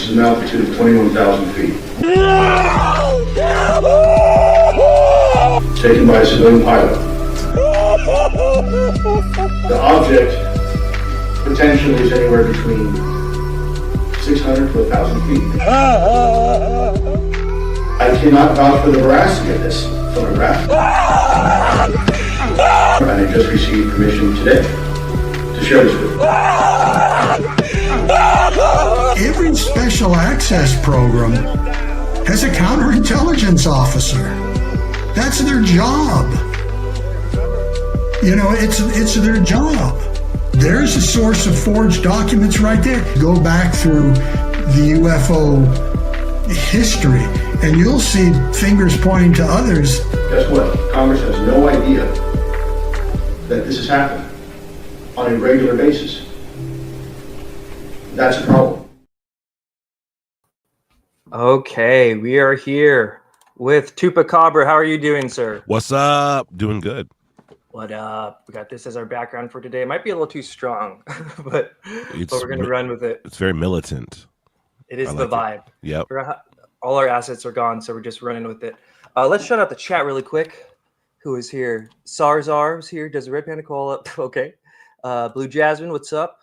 is an altitude of 21,000 feet. It's taken by a civilian pilot. The object potentially is anywhere between 600 to 1,000 feet. I cannot vouch for the veracity of this photograph. And I just received permission today to share this with you. Every special access program has a counterintelligence officer. That's their job. You know, it's their job. There's a source of forged documents right there. Go back through the UFO history and you'll see fingers pointing to others. Guess what? Congress has no idea that this is happening on a regular basis. That's a problem. Okay, we are here with Chupacabra. How are you doing, sir? What's up? Doing good. What up? We got this as our background for today. It might be a little too strong, but we're going to run with it. It's very militant. It is the vibe. Yep. All our assets are gone, so we're just running with it. Let's shout out the chat really quick. Who is here? Sarzar is here. Does a red panda call up? Okay. Blue Jasmine, what's up?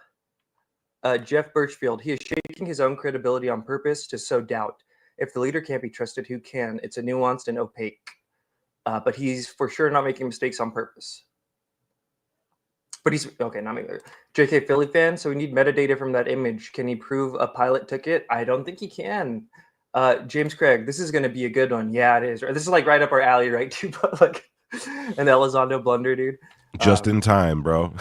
Jeff Birchfield, he is shaking his own credibility on purpose to sow doubt. If the leader can't be trusted, who can? It's a nuanced and opaque. But he's for sure not making mistakes on purpose. But he's okay, not me. JK Philly fan, so we need metadata from that image. Can he prove a pilot took it? I don't think he can. James Craig, this is going to be a good one. Yeah, it is. This is like right up our alley, right? Too, but like an Elizondo blunder, dude. Just in time, bro.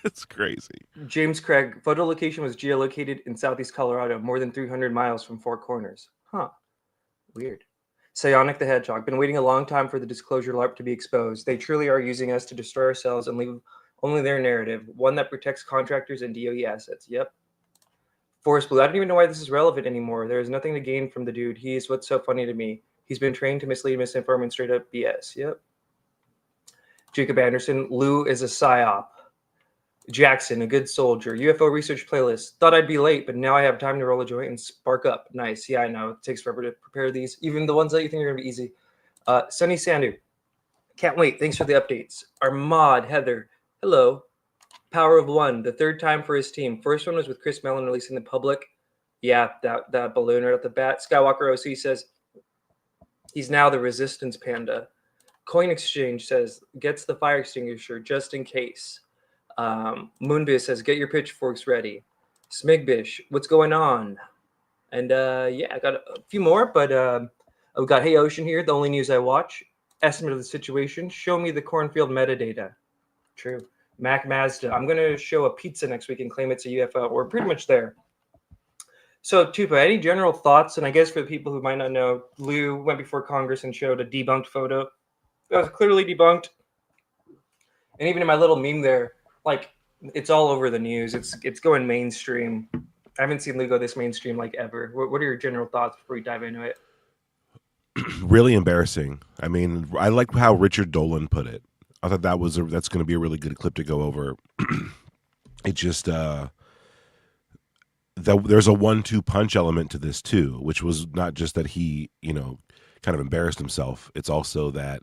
It's crazy. James Craig, photo location was geolocated in southeast Colorado, more than 300 miles from Four Corners. Huh. Weird. Psionic the Hedgehog, been waiting a long time for the disclosure LARP to be exposed. They truly are using us to destroy ourselves and leave only their narrative, one that protects contractors and DOE assets. Yep. Forest Blue, I don't even know why this is relevant anymore. There is nothing to gain from the dude. He's what's so funny to me. He's been trained to mislead, misinform, and straight up BS. Yep. Jacob Anderson, Lou is a psyop. Jackson, a good soldier. UFO research playlist. Thought I'd be late, but now I have time to roll a joint and spark up. Nice. Yeah, I know. It takes forever to prepare these, even the ones that you think are going to be easy. Sunny Sandu. Can't wait. Thanks for the updates. Armad, Heather. Hello. Power of One, the third time for his team. First one was with Chris Mellon releasing the public. Yeah, that balloon right at the bat. Skywalker OC says he's now the resistance panda. Coin Exchange says gets the fire extinguisher just in case. Moonbiz says get your pitchforks ready. Smigbish, what's going on? And yeah, I got a few more, but we got Hey Ocean here, the only news I watch. Estimate of the situation. Show me the cornfield metadata. True. Mac Mazda, I'm going to show a pizza next week and claim it's a UFO. We're pretty much there. So, Tupa, any general thoughts? And I guess for the people who might not know, Lou went before Congress and showed a debunked photo. That was clearly debunked. And even in my little meme there, like, it's all over the news. It's going mainstream. I haven't seen Lou go this mainstream, like, ever. What are your general thoughts before we dive into it? Really embarrassing. I mean, I like how Richard Dolan put it. I thought that's going to be a really good clip to go over. It just there's a 1-2 punch element to this too, which was not just that he, kind of embarrassed himself. It's also that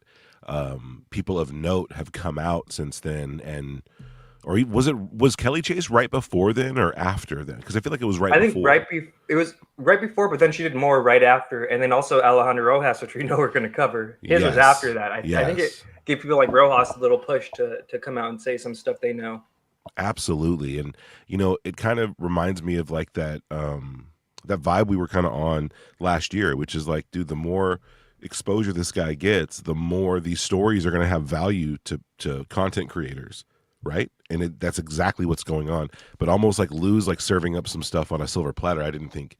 people of note have come out since then, was Kelly Chase right before then or after then? Because I feel like it was right before. I think it was right before, but then she did more right after, and then also Alejandro Rojas, which we know we're going to cover. His was after that. I think it gave people like Rojas a little push to come out and say some stuff they know. Absolutely. And, it kind of reminds me of like that vibe we were kind of on last year, which is like, dude, the more exposure this guy gets, the more these stories are going to have value to content creators. Right. And that's exactly what's going on. But almost like Lou's like serving up some stuff on a silver platter I didn't think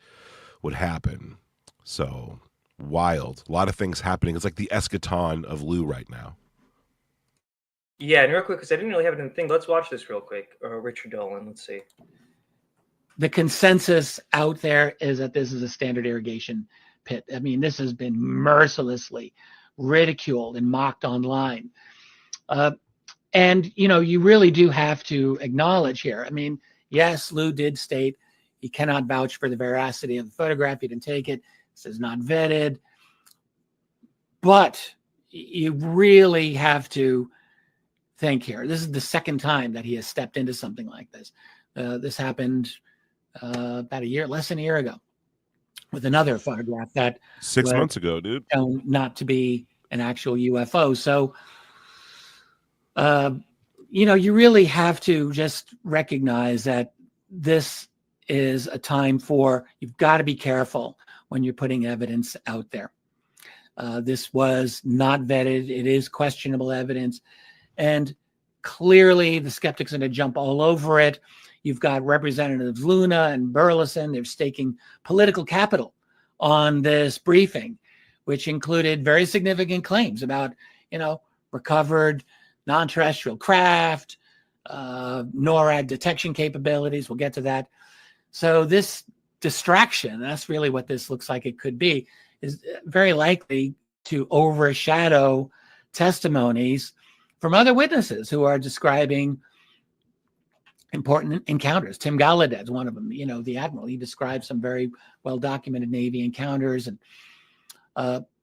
would happen. So wild. A lot of things happening. It's like the eschaton of Lou right now. Yeah, and real quick, because I didn't really have anything. Let's watch this real quick. Richard Dolan, let's see. The consensus out there is that this is a standard irrigation pit. I mean, this has been mercilessly ridiculed and mocked online. And, you really do have to acknowledge here. I mean, yes, Lou did state, He cannot vouch for the veracity of the photograph. He didn't take it. It says not vetted. But you really have to think here. This is the second time that he has stepped into something like this. This happened about less than a year ago, with another photograph that 6 months ago, dude. Shown not to be an actual UFO. So, you really have to just recognize that this is a time for, you've got to be careful when you're putting evidence out there. This was not vetted. It is questionable evidence. And clearly the skeptics are going to jump all over it. You've got Representatives Luna and Burleson. They're staking political capital on this briefing, which included very significant claims about, recovered non-terrestrial craft, NORAD detection capabilities. We'll get to that. So this distraction, that's really what this looks like it could be, is very likely to overshadow testimonies from other witnesses who are describing important encounters. Tim Gallaudet's one of them, the Admiral. He described some very well-documented Navy encounters. And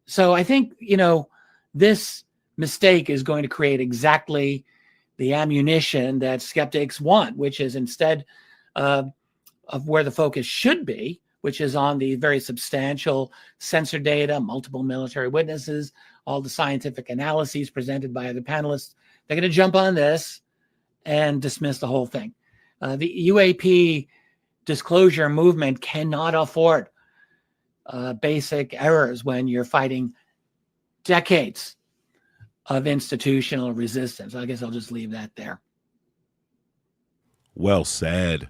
so I think, this mistake is going to create exactly the ammunition that skeptics want, which is instead of where the focus should be, which is on the very substantial sensor data, multiple military witnesses, all the scientific analyses presented by other panelists. They're going to jump on this and dismiss the whole thing. The UAP disclosure movement cannot afford basic errors when you're fighting decades of institutional resistance. I guess I'll just leave that there. Well said.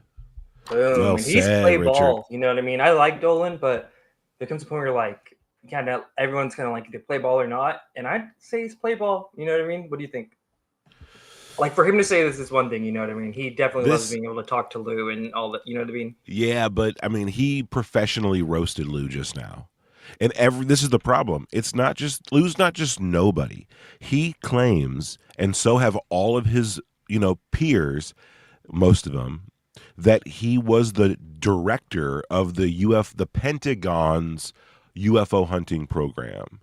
Boom. Well And he's said, play Richard. ball. You know what I mean? I like Dolan, but there comes a point where you're like, everyone's kind of like, either play ball or not. And I'd say he's play ball. You know what I mean? What do you think? Like, for him to say this is one thing, you know what I mean? He definitely loves being able to talk to Lou and all that, you know what I mean? Yeah, but I mean, he professionally roasted Lou just now. And this is the problem. It's not just, Lou's not just nobody. He claims, and so have all of his, peers, most of them, that he was the director of the Pentagon's UFO hunting program.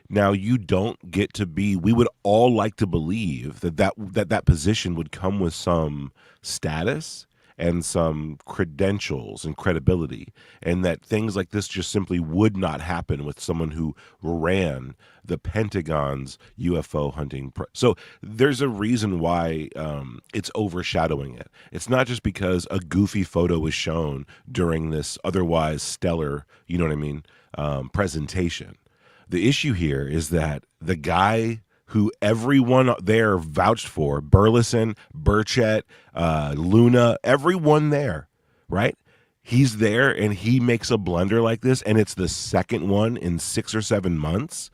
Now, you don't get to be, we would all like to believe that position would come with some status and some credentials and credibility, and that things like this just simply would not happen with someone who ran the Pentagon's UFO hunting. So there's a reason why it's overshadowing it. It's not just because a goofy photo was shown during this otherwise stellar, presentation. The issue here is that the guy who everyone there vouched for, Burleson, Burchett, Luna, everyone there, right? He's there and he makes a blunder like this, and it's the second one in 6 or 7 months.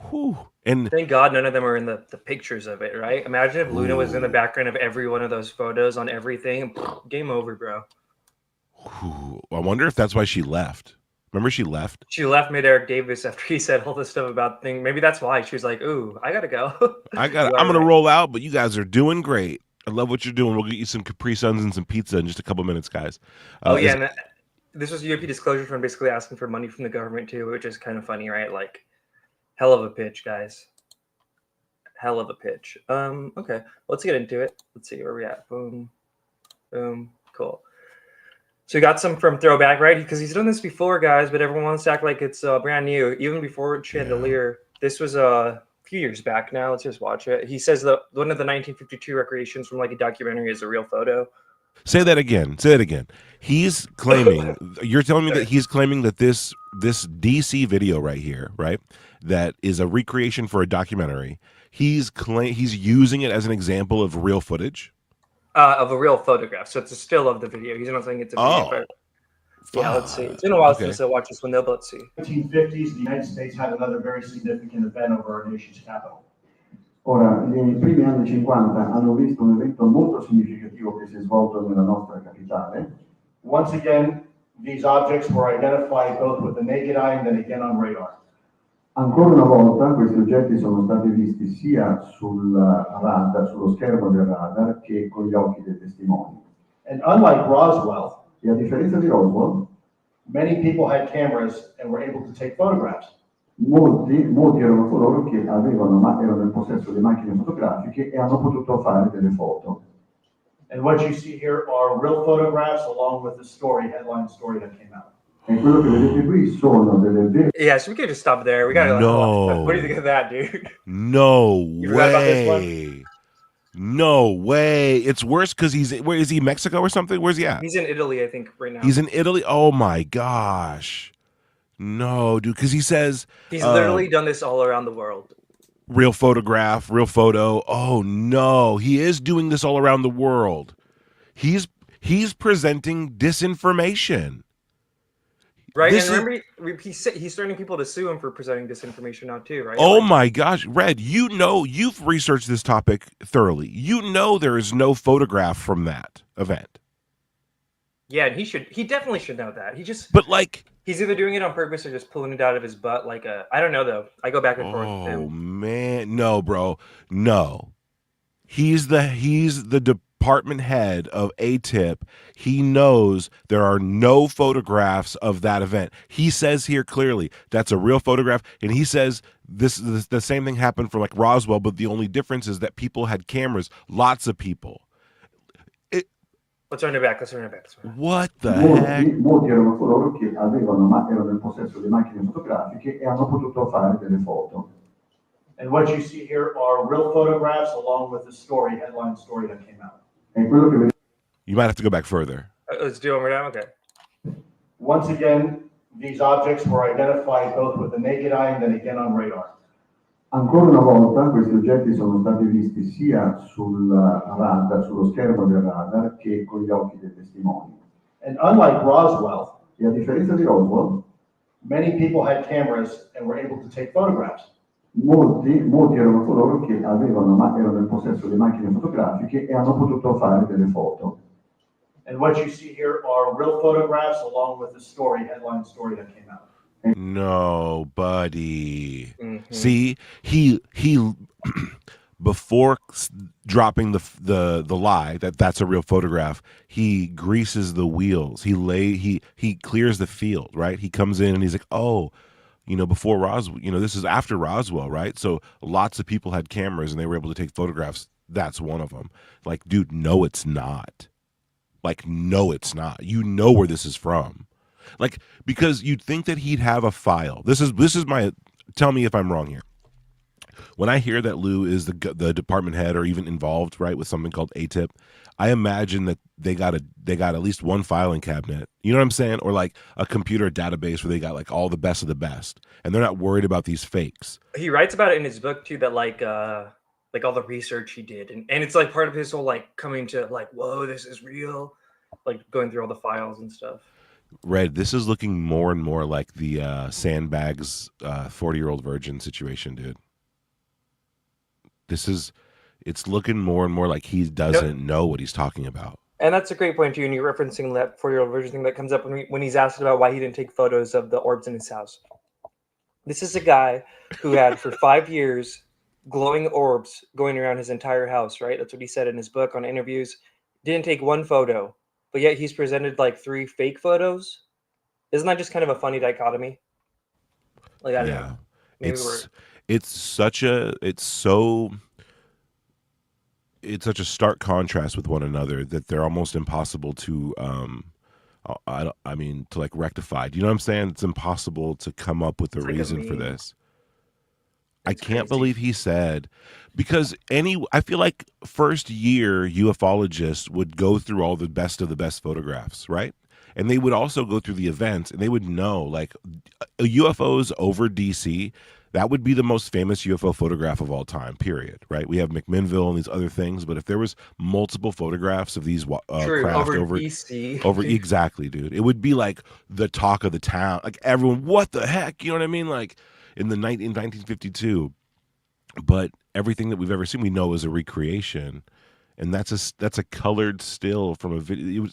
Whew. And thank God none of them are in the pictures of it, right? Imagine if Luna was in the background of every one of those photos on everything. Game over, bro. I wonder if that's why she left. Remember, she left? She left mid-Eric Davis after he said all this stuff about things. Maybe that's why. She was like, ooh, I got to go. I'm going to roll out, but you guys are doing great. I love what you're doing. We'll get you some Capri Suns and some pizza in just a couple minutes, guys. And this was UAP disclosure from basically asking for money from the government, too, which is kind of funny, right? Like, hell of a pitch, guys. Hell of a pitch. Okay, let's get into it. Let's see where we're at. Boom. Boom. Cool. So we got some from Throwback, right? Because he's done this before, guys, but everyone wants to act like it's brand new. Even before Chandelier, This was a few years back now. Let's just watch it. He says that one of the 1952 recreations from like a documentary is a real photo. Say that again. He's claiming, you're telling me that he's claiming that this DC video right here, right, that is a recreation for a documentary. He's using it as an example of real footage. Of a real photograph. So it's a still of the video. He's not saying it's a video. Yeah, let's see. It's been a while since I watched this one, though, but let's see. 1950s, the United States had another very significant event over our nation's capital. Ora, nei primi anni 50 hanno visto un evento molto significativo che si è svolto nella nostra capitale. Once again, these objects were identified both with the naked eye and then again on radar. Ancora una volta questi oggetti sono stati visti sia sul radar, sullo schermo del radar, che con gli occhi dei testimoni. And unlike Roswell, E a differenza di Roswell, many people had cameras and were able to take photographs. molti erano coloro che erano in possesso di macchine fotografiche e hanno potuto fare delle foto. And what you see here are real photographs along with the story, headline story that came out. E quello che vedete qui sono delle vere. Yeah, so we could just stop there. We gotta. No. What do you think of that, dude? No You forgot about this one? way. No way. It's worse because where is he? Mexico or something? Where's he at? He's in Italy, I think, right now. He's in Italy. Oh my gosh. No, dude, because he says He's literally done this all around the world. real photograph, real photo. Oh no, he is doing this all around the world. He's presenting disinformation. Right, This and remember, he's threatening people to sue him for presenting disinformation now too, right? Oh Like, my gosh, Red, you know, you've researched this topic thoroughly. You know there is no photograph from that event. yeah, and he definitely should know that. But like, He's either doing it on purpose or just pulling it out of his butt. Like I don't know though. I go back and forth with oh him. man, no, bro, no. He's the department head of ATIP. He knows there are no photographs of that event. He says here clearly that's a real photograph, and he says this the same thing happened for like Roswell, but the only difference is that people had cameras, lots of people. Let's run it back. What the heck? Molti erano coloro che erano in possesso di macchine fotografiche e hanno potuto fare delle foto. And what you see here are real photographs along with the story, headline story that came out. E quello che vedete. You might have to go back further. Let's do it one more time. Okay. Once again, these objects were identified both with the naked eye and then again on radar. Ancora una volta questi oggetti sono stati visti sia sullo schermo del radar che con gli occhi dei testimoni. And unlike Roswell, E a differenza di Roswell, many people had cameras and were able to take photographs. molti erano coloro che erano in possesso di macchine fotografiche e hanno potuto fare delle foto. And what you see here are real photographs along with the story, headline story that came out. No, buddy. Mm-hmm. See, he before dropping the lie that's a real photograph, he greases the wheels. He clears the field, right? He comes in and he's like, "Oh, before Roswell, this is after Roswell, right? So lots of people had cameras and they were able to take photographs. That's one of them." Like, dude, no, it's not. Like, no, it's not. You know where this is from. Like, because you'd think that he'd have a file. This is my, tell me if I'm wrong here. When I hear that Lou is the department head or even involved, right, with something called ATIP, I imagine that they got at least one filing cabinet. You know what I'm saying? Or like a computer database where they got like all the best of the best, and they're not worried about these fakes. He writes about it in his book too, that like all the research he did, and it's like part of his whole like coming to like, whoa, this is real, like going through all the files and stuff. Red, this is looking more and more like the sandbags 40-year-old virgin situation, dude. It's looking more and more like he doesn't know what he's talking about. And that's a great point too. And you're referencing that 4-year-old virgin thing that comes up when he's asked about why he didn't take photos of the orbs in his house. This is a guy who had for 5 years glowing orbs going around his entire house, right? That's what he said in his book on interviews. Didn't take one photo, but yet he's presented like 3 fake photos. Isn't that just kind of a funny dichotomy? Like, I don't know. Maybe it's such a stark contrast with one another that they're almost impossible to to like rectify. Do you know what I'm saying? It's impossible to come up with a reason for this. I can't believe he said, because I feel like first year ufologists would go through all the best of the best photographs, right? And they would also go through the events, and they would know like UFOs over DC. That would be the most famous UFO photograph of all time, period, right? We have McMinnville and these other things, but if there was multiple photographs of these craft over DC, exactly, dude, it would be like the talk of the town. Like everyone, what the heck? You know what I mean? Like in 1952. But everything that we've ever seen, we know is a recreation, and that's a colored still from a video.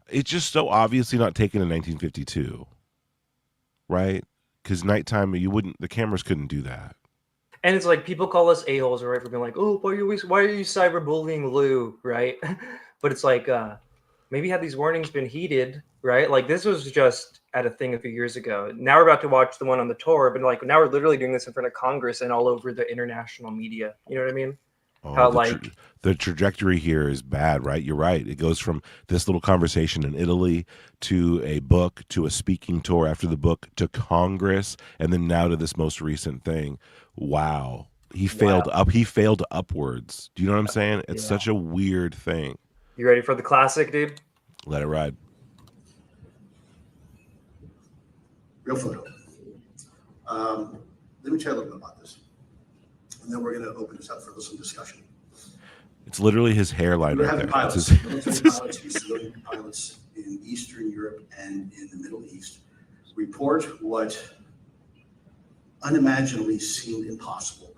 It's just so obviously not taken in 1952, right? Because nighttime, the cameras couldn't do that. And it's like people call us a-holes, right, for being like, oh, why are you cyberbullying Lou, right? But it's like maybe had these warnings been heeded, right? Like this was just at a thing a few years ago. Now we're about to watch the one on the tour, but like now we're literally doing this in front of Congress and all over the international media. You know what I mean? Oh, How like the trajectory here is bad, right? You're right. It goes from this little conversation in Italy to a book to a speaking tour after the book to Congress, and then now to this most recent thing. Wow. He failed up. He failed upwards. Do you know what I'm saying? It's such a weird thing. You ready for the classic, dude? Let it ride. Real photo. Let me tell you a little bit about this. And then we're going to open this up for some discussion. It's literally his hairline We're right having there. pilots, military pilots, and civilian pilots in Eastern Europe and in the Middle East report what unimaginably seemed impossible.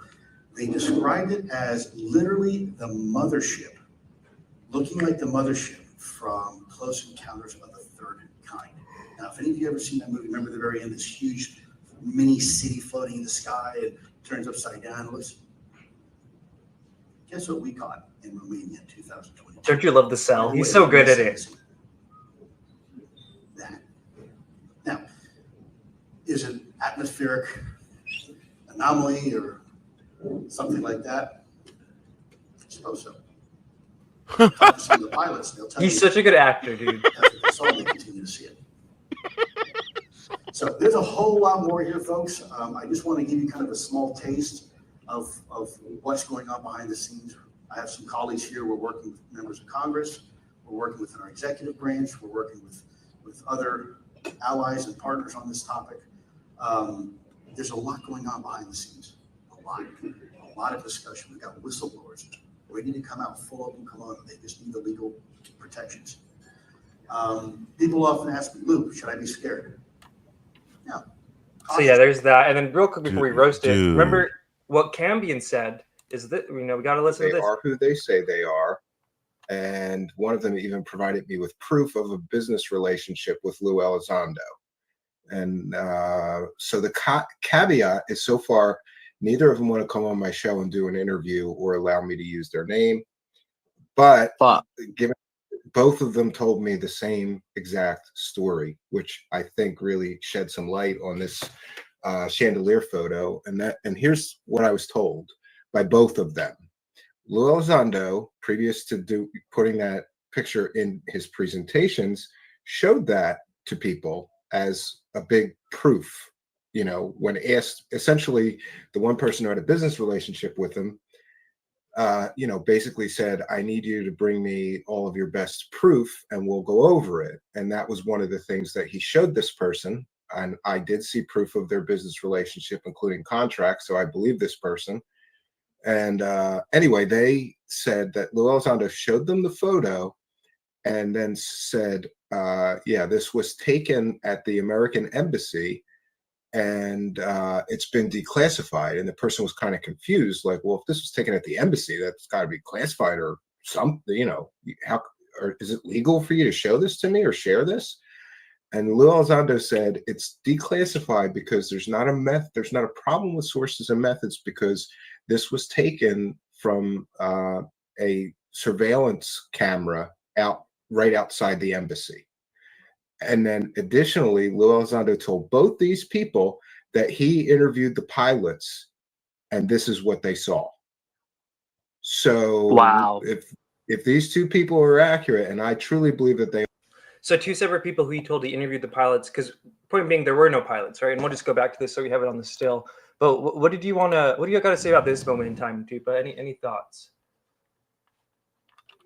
They described it as literally the mothership, looking like the mothership from Close Encounters of the Third Kind. Now, if any of you ever seen that movie, remember the very end, this huge mini city floating in the sky and turns upside down. Looks. Guess what we caught in Romania in 2020? Don't you love the cell? He's so good at it. That. Now, is it atmospheric anomaly or something like that? I suppose so. Talk to some of the pilots, they'll tell He's you such a good actor, dude. that's what they saw, and they continue to see it. So there's a whole lot more here, folks. I just want to give you kind of a small taste of what's going on behind the scenes. I have some colleagues here. We're working with members of Congress. We're working within our executive branch. We're working with other allies and partners on this topic. There's a lot going on behind the scenes. A lot of discussion. We've got whistleblowers ready to come out full open kimono. They just need the legal protections. People often ask me, Luke, should I be scared? No. So yeah, there's that. And then real quick before we roast it, Dude. remember what Cambion said is that, we got to listen They to this. are who they say they are. And one of them even provided me with proof of a business relationship with Lou Elizondo. And so the caveat is, so far, neither of them want to come on my show and do an interview or allow me to use their name. But given both of them told me the same exact story, which I think really shed some light on this chandelier photo. And here's what I was told by both of them. Lou Elizondo, previous to putting that picture in his presentations, showed that to people as a big proof. You know, when asked, essentially the one person who had a business relationship with him, basically said, I need you to bring me all of your best proof and we'll go over it. And that was one of the things that he showed this person. And I did see proof of their business relationship, including contracts. So I believe this person. And anyway, they said that Lou Elizondo showed them the photo and then said, this was taken at the American Embassy and it's been declassified. And the person was kind of confused, like, well, if this was taken at the embassy, that's got to be classified or something, or is it legal for you to show this to me or share this? And Lou Elizondo said it's declassified because there's not a problem with sources and methods, because this was taken from a surveillance camera right outside the embassy. And then additionally, Lou Elizondo told both these people that he interviewed the pilots and this is what they saw. So Wow. If these two people are accurate, and I truly believe that they are. So two separate people who he told he interviewed the pilots, because point being, there were no pilots, right? And we'll just go back to this so we have it on the still. But what do you got to say about this moment in time, Tupa? Any thoughts?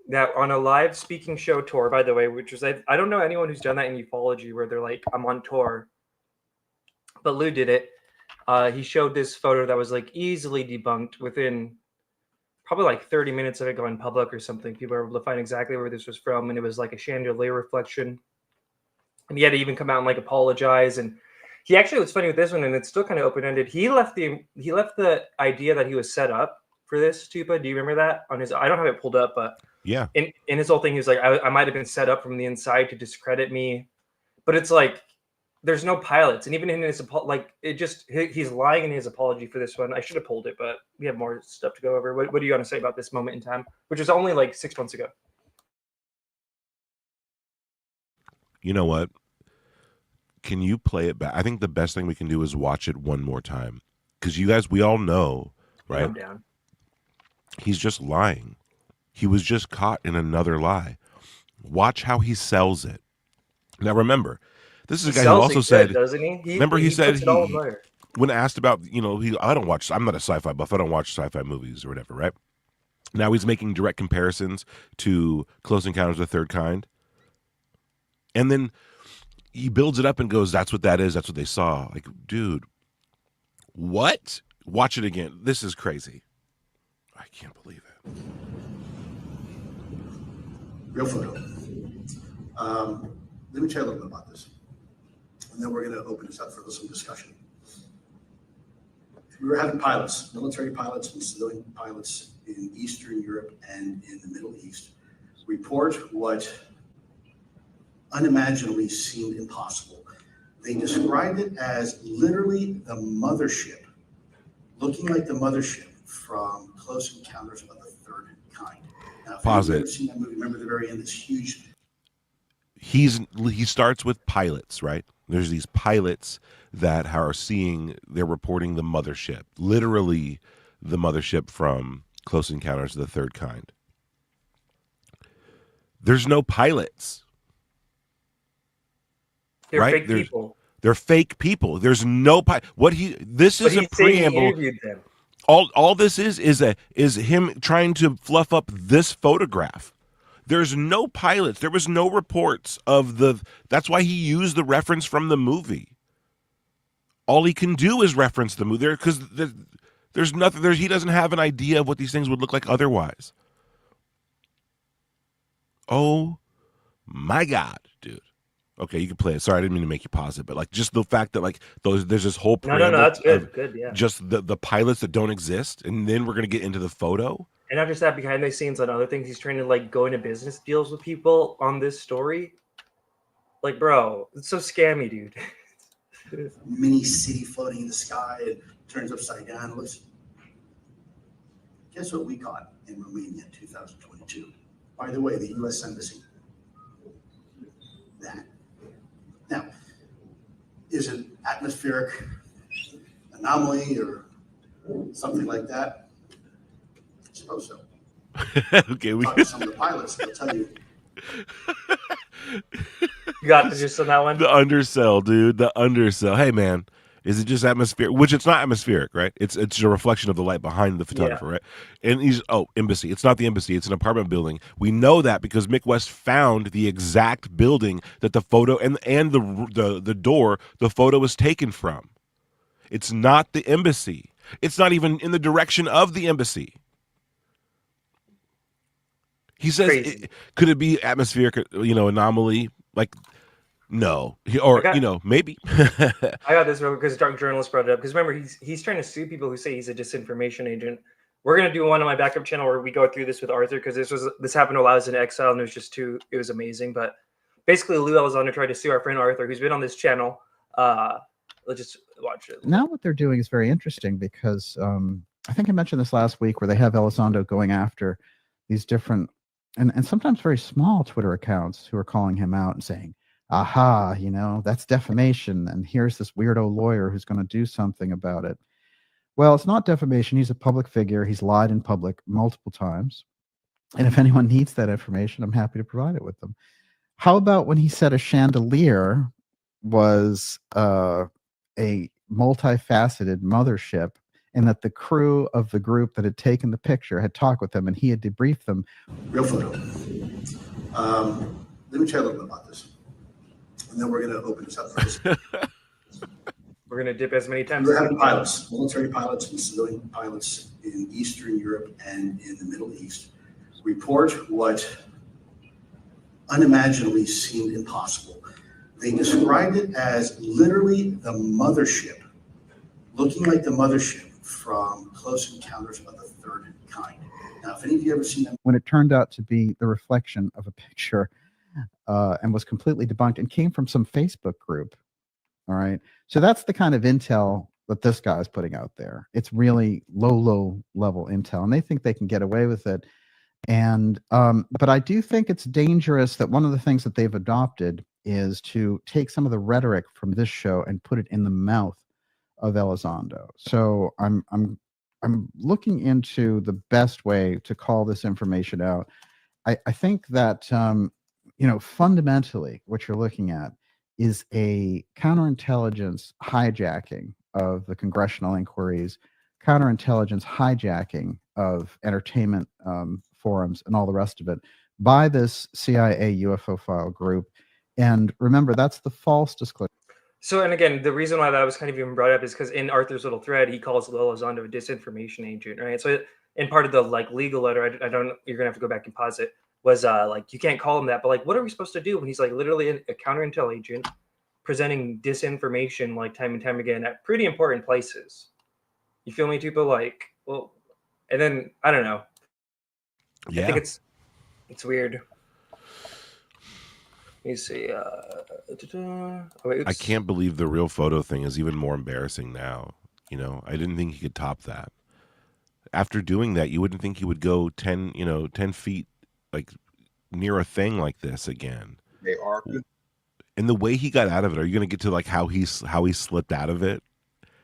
Now, on a live speaking show tour, by the way, which was, I don't know anyone who's done that in ufology where they're like, I'm on tour. But Lou did it. He showed this photo that was like easily debunked within probably like 30 minutes of it going public or something. People were able to find exactly where this was from. And it was like a chandelier reflection. And he had to even come out and like apologize. And he actually, what's funny with this one, and it's still kind of open-ended, he left the idea that he was set up for this, Tupa. Do you remember that? I don't have it pulled up, but yeah. In his whole thing, he was like, I might have been set up from the inside to discredit me. But it's like, there's no pilots. And even in his, he's lying in his apology for this one. I should have pulled it, but we have more stuff to go over. What do you want to say about this moment in time, which was only like 6 months ago? You know what? Can you play it back? I think the best thing we can do is watch it one more time. Because you guys, we all know, right? I'm down. He's just lying. He was just caught in another lie. Watch how he sells it. Now remember, this is a guy who also said, doesn't he? remember he said puts it all in there. when asked about, you know, I'm not a sci-fi buff. I don't watch sci-fi movies or whatever, right? Now he's making direct comparisons to Close Encounters of the Third Kind. And then he builds it up and goes, that's what that is. That's what they saw. Like, dude, what? Watch it again. This is crazy. I can't believe it. Real photo. Let me tell you a little bit about this. And then we're going to open this up for some discussion. We were having pilots, military pilots and civilian pilots in Eastern Europe and in the Middle East report what unimaginably seemed impossible. They described it as literally the mothership, looking like the mothership from Close Encounters of the Third Kind. Now, if Pause you've it. ever seen that movie, remember at the very end, this huge. He starts with pilots, right? There's these pilots that are they're reporting the mothership, literally the mothership from Close Encounters of the Third Kind. There's no pilots. They're right? fake people. They're fake people. There's no this is a preamble. He interviewed them. All this is him trying to fluff up this photograph. There's no pilots. There was no reports of that's why he used the reference from the movie. All he can do is reference the movie there because there's nothing. He doesn't have an idea of what these things would look like otherwise. Oh my God, dude. Okay, you can play it. Sorry, I didn't mean to make you pause it, but like just the fact that like there's this whole No, that's good. Good, yeah. Just the pilots that don't exist, and then we're gonna get into the photo. And not just that, behind the scenes on other things, he's trying to like go into business deals with people on this story. Like, bro, it's so scammy, dude. Mini city floating in the sky and turns upside down. Looks. Guess what we caught in Romania in 2022? By the way, the U.S. Embassy. That. Now, is it atmospheric anomaly or something like that? I suppose so. Okay, Talk to some of the pilots. They'll tell you. You got the gist on that one? The undersell, dude. The undersell. Hey, man, is it just atmospheric? Which it's not atmospheric, right? It's a reflection of the light behind the photographer, right? And embassy. It's not the embassy. It's an apartment building. We know that because Mick West found the exact building that the photo and the door the photo was taken from. It's not the embassy. It's not even in the direction of the embassy. He says, could it be atmospheric, anomaly? Like, no, maybe. I got this because Dark Journalist brought it up. Because remember, he's trying to sue people who say he's a disinformation agent. We're gonna do one on my backup channel where we go through this with Arthur because this happened while I was in exile and it was amazing. But basically, Lou Elizondo tried to sue our friend Arthur, who's been on this channel. Let's just watch it. Now what they're doing is very interesting because I think I mentioned this last week where they have Elizondo going after these different and sometimes very small Twitter accounts who are calling him out and saying, aha, that's defamation. And here's this weirdo lawyer who's going to do something about it. Well, it's not defamation. He's a public figure. He's lied in public multiple times. And if anyone needs that information, I'm happy to provide it with them. How about when he said a chandalier was a multifaceted mothership and that the crew of the group that had taken the picture had talked with them and he had debriefed them. Real photo. Let me tell you a little bit about this. And then we're going to open this up for this. We're going to dip as many times. We're having pilots, military pilots and civilian pilots in Eastern Europe and in the Middle East report what unimaginably seemed impossible. They described it as literally the mothership, looking like the mothership from Close Encounters of the Third Kind. Now, if any of you ever seen them, when it turned out to be the reflection of a picture and was completely debunked and came from some Facebook group. All right. So that's the kind of intel that this guy is putting out there. It's really low level intel, and they think they can get away with it. And but I do think it's dangerous that one of the things that they've adopted is to take some of the rhetoric from this show and put it in the mouth of Elizondo. So I'm looking into the best way to call this information out. I think that fundamentally what you're looking at is a counterintelligence hijacking of the congressional inquiries, counterintelligence hijacking of entertainment forums and all the rest of it by this CIA UFO file group. And remember, that's the false disclosure. So, and again, the reason why that was kind of even brought up is because in Arthur's little thread, he calls Elizondo a disinformation agent, right? So, in part of the legal letter, I don't. You're gonna have to go back and pause it. Was you can't call him that, but what are we supposed to do when he's literally a counterintel agent presenting disinformation time and time again at pretty important places? You feel me, people? Well, and then I don't know. Yeah. I think it's weird. Let me see. I can't believe the real photo thing is even more embarrassing now. I didn't think he could top that. After doing that, you wouldn't think he would go 10 feet near a thing like this again. They are. And the way he got out of it, are you going to get to how he slipped out of it?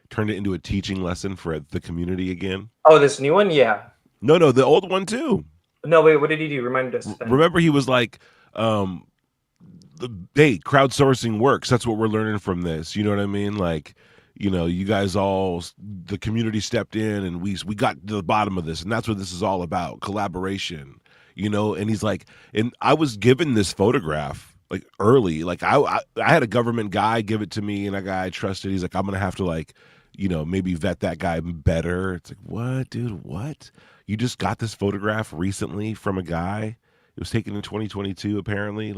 Turned it into a teaching lesson for the community again? Oh, this new one? Yeah. No, the old one too. No, wait, what did he do? Remind us. Remember, he was hey, crowdsourcing works. That's what we're learning from this. You know what I mean? You guys the community stepped in and we got to the bottom of this, and that's what this is all about, collaboration. And he's and I was given this photograph early. I had a government guy give it to me, and a guy I trusted. He's I'm gonna have to maybe vet that guy better. It's what, dude? What? You just got this photograph recently from a guy. It was taken in 2022, apparently.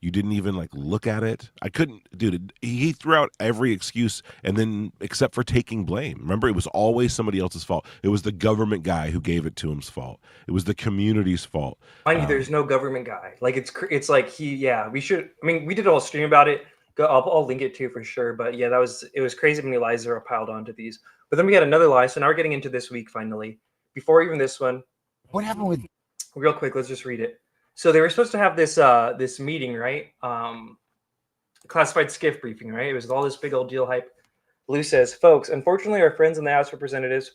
You didn't even look at it. I couldn't, dude. He threw out every excuse, and then except for taking blame. Remember, it was always somebody else's fault. It was the government guy who gave it to him's fault. It was the community's fault. Mind you, there's no government guy. We should. I mean, we did a whole stream about it. I'll link it too for sure. But yeah, it was crazy how many lies are piled onto these. But then we got another lie. So now we're getting into this week finally. Before even this one, what happened with? Real quick, let's just read it. So they were supposed to have this meeting, right? Classified SCIF briefing, right? It was all this big old deal hype. Lou says, folks, unfortunately, our friends in the House of Representatives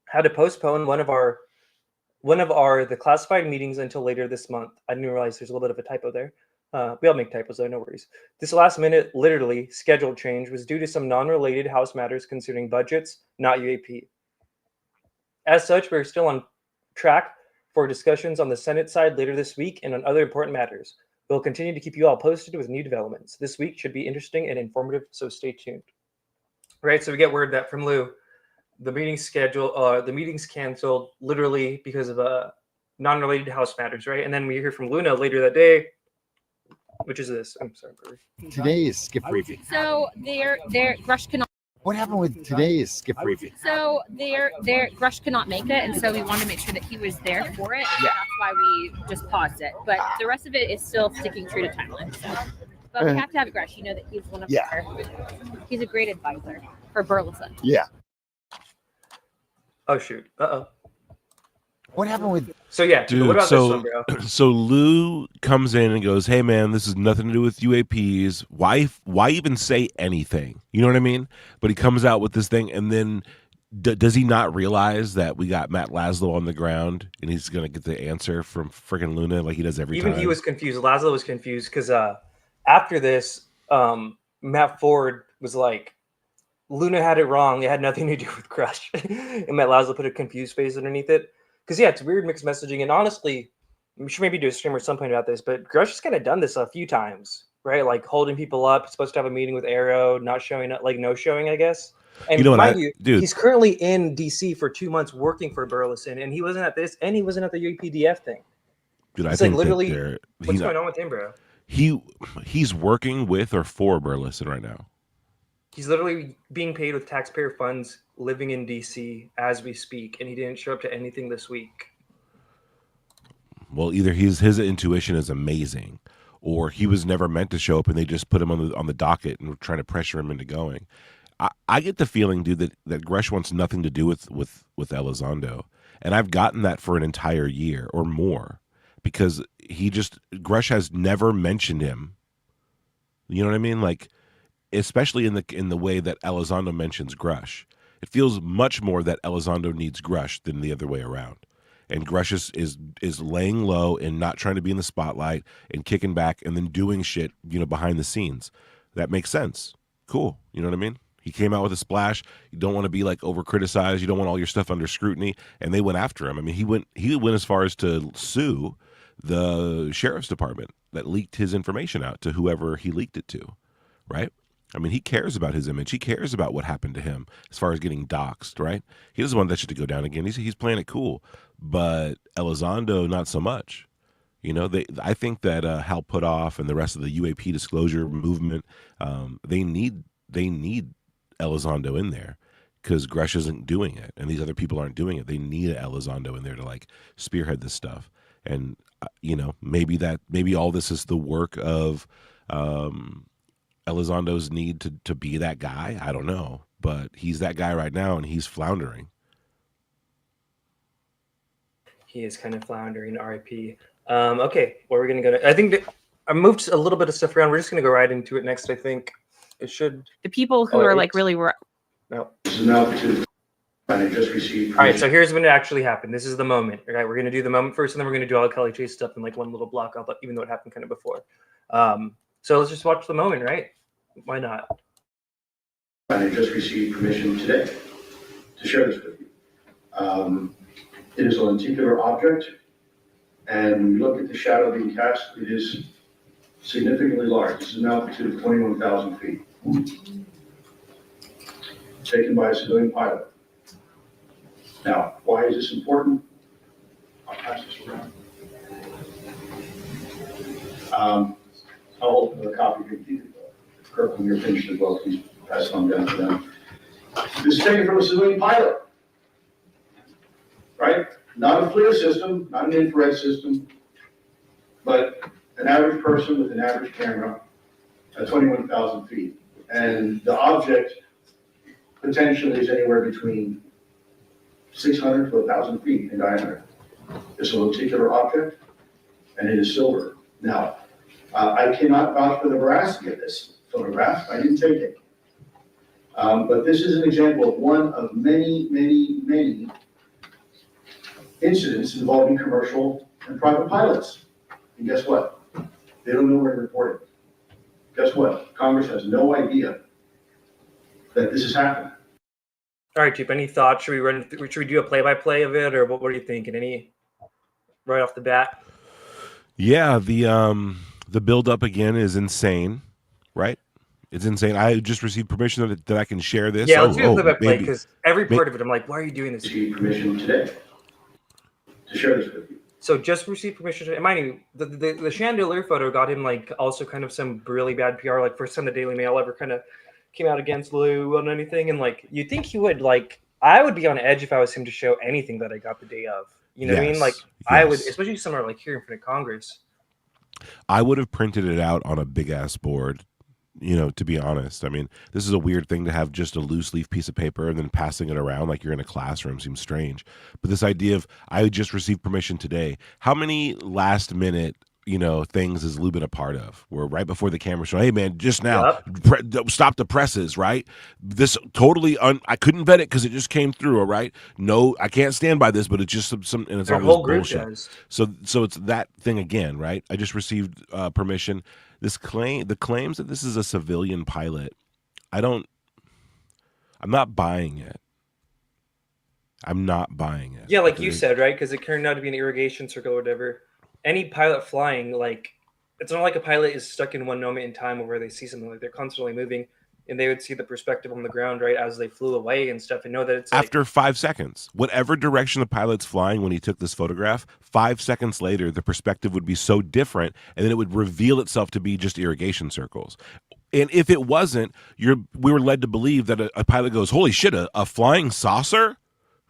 had to postpone one of the classified meetings until later this month. I didn't realize there's a little bit of a typo there. We all make typos, though, no worries. This last minute, literally, schedule change was due to some non-related House matters concerning budgets, not UAP. As such, we're still on track for discussions on the Senate side later this week and on other important matters. We'll continue to keep you all posted with new developments. This week should be interesting and informative, so stay tuned. Right, so we get word that from Lou, the meeting's canceled literally because of non-related House matters, right? And then we hear from Luna later that day, which is this. I'm sorry, Barry. Today's SCIF briefing. So Grush cannot. What happened with today's SCIF briefing? So Grush cannot make it, and so we wanted to make sure that he was there for it. Yeah. That's why we just paused it. But the rest of it is still sticking true to timeline. So. But we have to have Grush. You know that he's one of he's a great advisor for Burleson. Yeah. Oh shoot. Uh-oh. What happened with? So yeah, dude, what about this one, bro? So Lou comes in and goes, "Hey man, this has nothing to do with UAPs. Why even say anything? You know what I mean?" But he comes out with this thing, and then does he not realize that we got Matt Laszlo on the ground, and he's gonna get the answer from freaking Luna like he does every time? Even he was confused. Laszlo was confused because after this, Matt Ford was like, "Luna had it wrong. It had nothing to do with Crush," and Matt Laszlo put a confused face underneath it. Because, yeah, it's weird mixed messaging. And honestly, we should maybe do a stream at some point about this, but Grush has kind of done this a few times, right? Like holding people up, supposed to have a meeting with Arrow, not showing up, no showing, I guess. And you know what, dude, he's currently in DC for 2 months working for Burleson, and he wasn't at this, and he wasn't at the UPDF thing. Dude, it's I think literally, what's going on with him, bro? He's working with or for Burleson right now. He's literally being paid with taxpayer funds, living in DC as we speak, and he didn't show up to anything this week. Well, either his intuition is amazing, or he was never meant to show up, and they just put him on the docket and were trying to pressure him into going. I get the feeling, dude, that Grush wants nothing to do with Elizondo, and I've gotten that for an entire year or more, because Grush has never mentioned him You know what I mean? Like, especially in the way that Elizondo mentions Grush. It feels much more that Elizondo needs Grush than the other way around. And Grush is laying low and not trying to be in the spotlight and kicking back and then doing shit, behind the scenes. That makes sense. Cool. You know what I mean? He came out with a splash. You don't want to be like over criticized. You don't want all your stuff under scrutiny. And they went after him. I mean, he went as far as to sue the sheriff's department that leaked his information out to whoever he leaked it to, right? I mean, he cares about his image. He cares about what happened to him as far as getting doxxed, right? He doesn't want that shit to go down again. He's playing it cool. But Elizondo, not so much. I think that Hal Puthoff and the rest of the UAP disclosure movement, they need Elizondo in there because Grush isn't doing it, and these other people aren't doing it. They need Elizondo in there to like spearhead this stuff. And maybe all this is the work of Elizondo's need to be that guy. I don't know, but he's that guy right now, and he's floundering. He is kind of floundering. RIP. Okay, where are we gonna go? I think that I moved a little bit of stuff around. We're just gonna go right into it next. I think it should. The people who are like really no. I just received. All right, so here's when it actually happened. This is the moment. All right, we're gonna do the moment first, and then we're gonna do all the Kelly Chase stuff in like one little block. Even though it happened kind of before. So let's just watch the moment, right? Why not? I just received permission today to share this with you. It is a lenticular object, and when you look at the shadow being cast, it is significantly large. This is an altitude of 21,000 feet. Taken by a civilian pilot. Now, why is this important? I'll pass this around. I'll open the copy for you. Kirk, when you're finished as well, please pass it on down to them. This is taken from a civilian pilot, right? Not a FLIR system, not an infrared system, but an average person with an average camera at 21,000 feet. And the object potentially is anywhere between 600 to 1,000 feet in diameter. It's a lenticular object, and it is silver. Now, I cannot vouch for the veracity of this photograph. I didn't take it. But this is an example of one of many, many, many incidents involving commercial and private pilots. And guess what? They don't know where to report it. Guess what? Congress has no idea that this is happening. All right, Chief. Any thoughts? Should we do a play-by-play of it, or what are you thinking? Any right off the bat? Yeah, the build up again is insane, right? It's insane. I just received permission that I can share this. Yeah, let's do a play-by-play because every part of it, I'm like, why are you doing this? Received permission today to share this with you. So just received permission. Mind you, the chandelier photo got him like also kind of some really bad PR. Like first time the Daily Mail ever kind of came out against Lou on anything, and like you'd think he would like. I would be on edge if I was him to show anything that I got the day of. You know what I mean? Like I would, especially somewhere like here in front of Congress. I would have printed it out on a big ass board, to be honest. I mean, this is a weird thing to have just a loose leaf piece of paper and then passing it around like you're in a classroom seems strange. But this idea of I just received permission today. How many last minute, things has Lou been a part of? Where right before the camera show, hey man, just now, stop the presses, right? This totally, I couldn't vet it because it just came through, all right? No, I can't stand by this, but it's just some and it's all whole this group bullshit. does. So it's that thing again, right? I just received permission. The claims that this is a civilian pilot, I'm not buying it. I'm not buying it. Yeah, like you said, right? Because it turned out to be an irrigation circle or whatever. Any pilot flying, like, it's not like a pilot is stuck in one moment in time where they see something, like they're constantly moving, and they would see the perspective on the ground, right, as they flew away and stuff, and know that it's after 5 seconds. Whatever direction the pilot's flying when he took this photograph, 5 seconds later, the perspective would be so different, and then it would reveal itself to be just irrigation circles. And if it wasn't, we were led to believe that a pilot goes, holy shit, a flying saucer?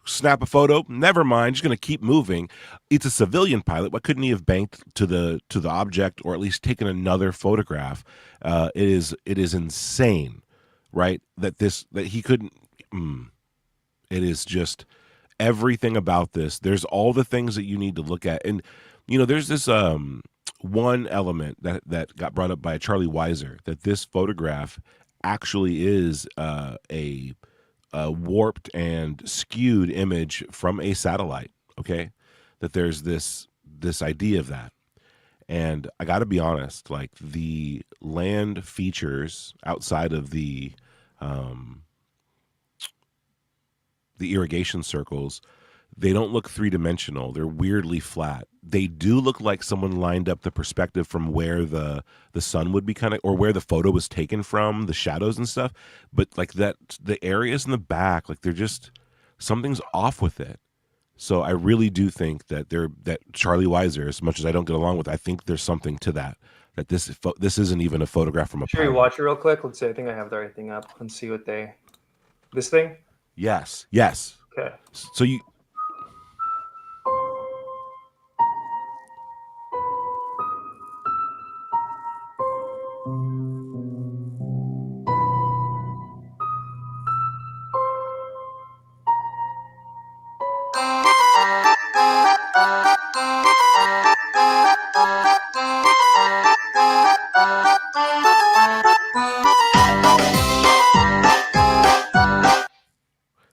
Snap a photo, never mind, just going to keep moving. It's a civilian pilot. Why couldn't he have banked to the object or at least taken another photograph? It is insane, right? That he couldn't. It is just everything about this. There's all the things that you need to look at. And there's this one element that got brought up by Charlie Weiser, that this photograph actually is a warped and skewed image from a satellite. Okay, that there's this idea of that. And I got to be honest, like the land features outside of the irrigation circles, they don't look three-dimensional. They're weirdly flat. They do look like someone lined up the perspective from where the sun would be kind of, or where the photo was taken from, the shadows and stuff. But like that, the areas in the back, like they're just, something's off with it. So I really do think that that Charlie Weiser, as much as I don't get along with, I think there's something to that. That this isn't even a photograph from a Should we pilot. watch it real quick? Let's see. I think I have the right thing up. Let's see what they. This thing? Yes. Okay. So you.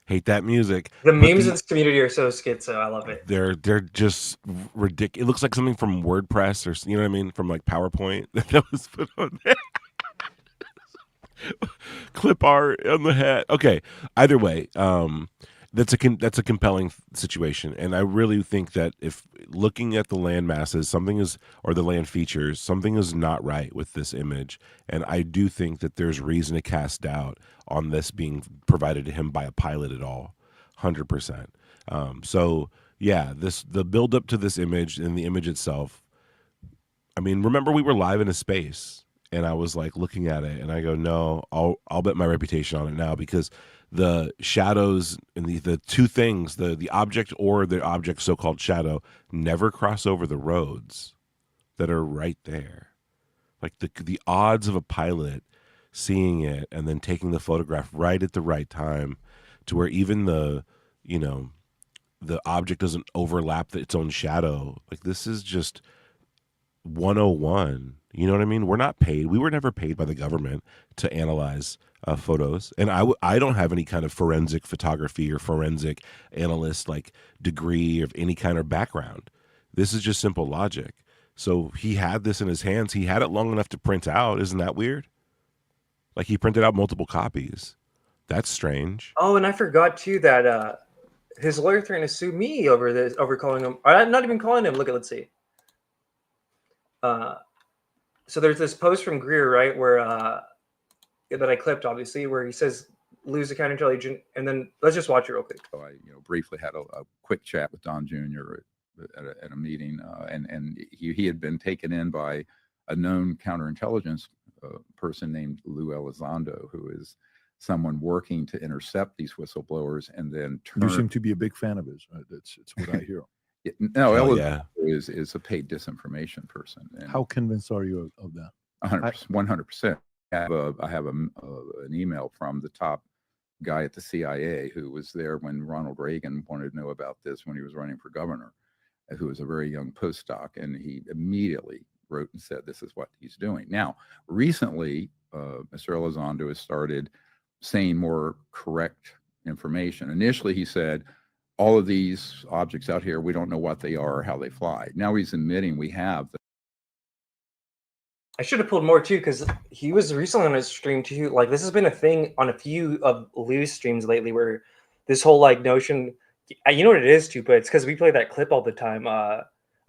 Hate that music. The memes in this community are so schizo. I love it. They're just ridiculous. It looks like something from WordPress, or you know what I mean, from like PowerPoint that was put on there. Clip art on the hat. Okay. Either way, that's a compelling situation, and I really think that if looking at the land masses, or the land features, something is not right with this image, and I do think that there's reason to cast doubt on this being provided to him by a pilot at all, 100%. So yeah, the build up to this image and the image itself. I mean, remember we were live in a space, and I was like looking at it, and I go, no, I'll bet my reputation on it now, because the shadows and the two things, the object or the object so-called shadow, never cross over the roads that are right there. Like the odds of a pilot seeing it and then taking the photograph right at the right time, to where even the object doesn't overlap its own shadow. Like, this is just 101. You know what I mean? We're not paid. We were never paid by the government to analyze photos. And I don't have any kind of forensic photography or forensic analyst like degree of any kind of background. This is just simple logic. So he had this in his hands. He had it long enough to print out. Isn't that weird? Like, he printed out multiple copies. That's strange. Oh, and I forgot too that his lawyer threatened to sue me over this, over calling him. I'm not even calling him. Look at, let's see. So there's this post from Greer, right, where that I clipped, obviously, where he says lose the counterintel agent, and then let's just watch it real quick. So I briefly had a quick chat with Don Jr. at a meeting, and he had been taken in by a known counterintelligence person named Elizondo, who is someone working to intercept these whistleblowers and then turn. You seem to be a big fan of his. It's what I hear. No, Elizondo is a paid disinformation person. And how convinced are you of that? 100%. I have an email from the top guy at the CIA who was there when Ronald Reagan wanted to know about this when he was running for governor, who was a very young postdoc, and he immediately wrote and said this is what he's doing. Now, recently, Mr. Elizondo has started saying more correct information. Initially, he said, all of these objects out here, we don't know what they are or how they fly. Now he's admitting we have. I should have pulled more too, because he was recently on his stream too. Like, this has been a thing on a few of Lou's streams lately, where this whole like notion, you know what it is too, but it's because we play that clip all the time. I'm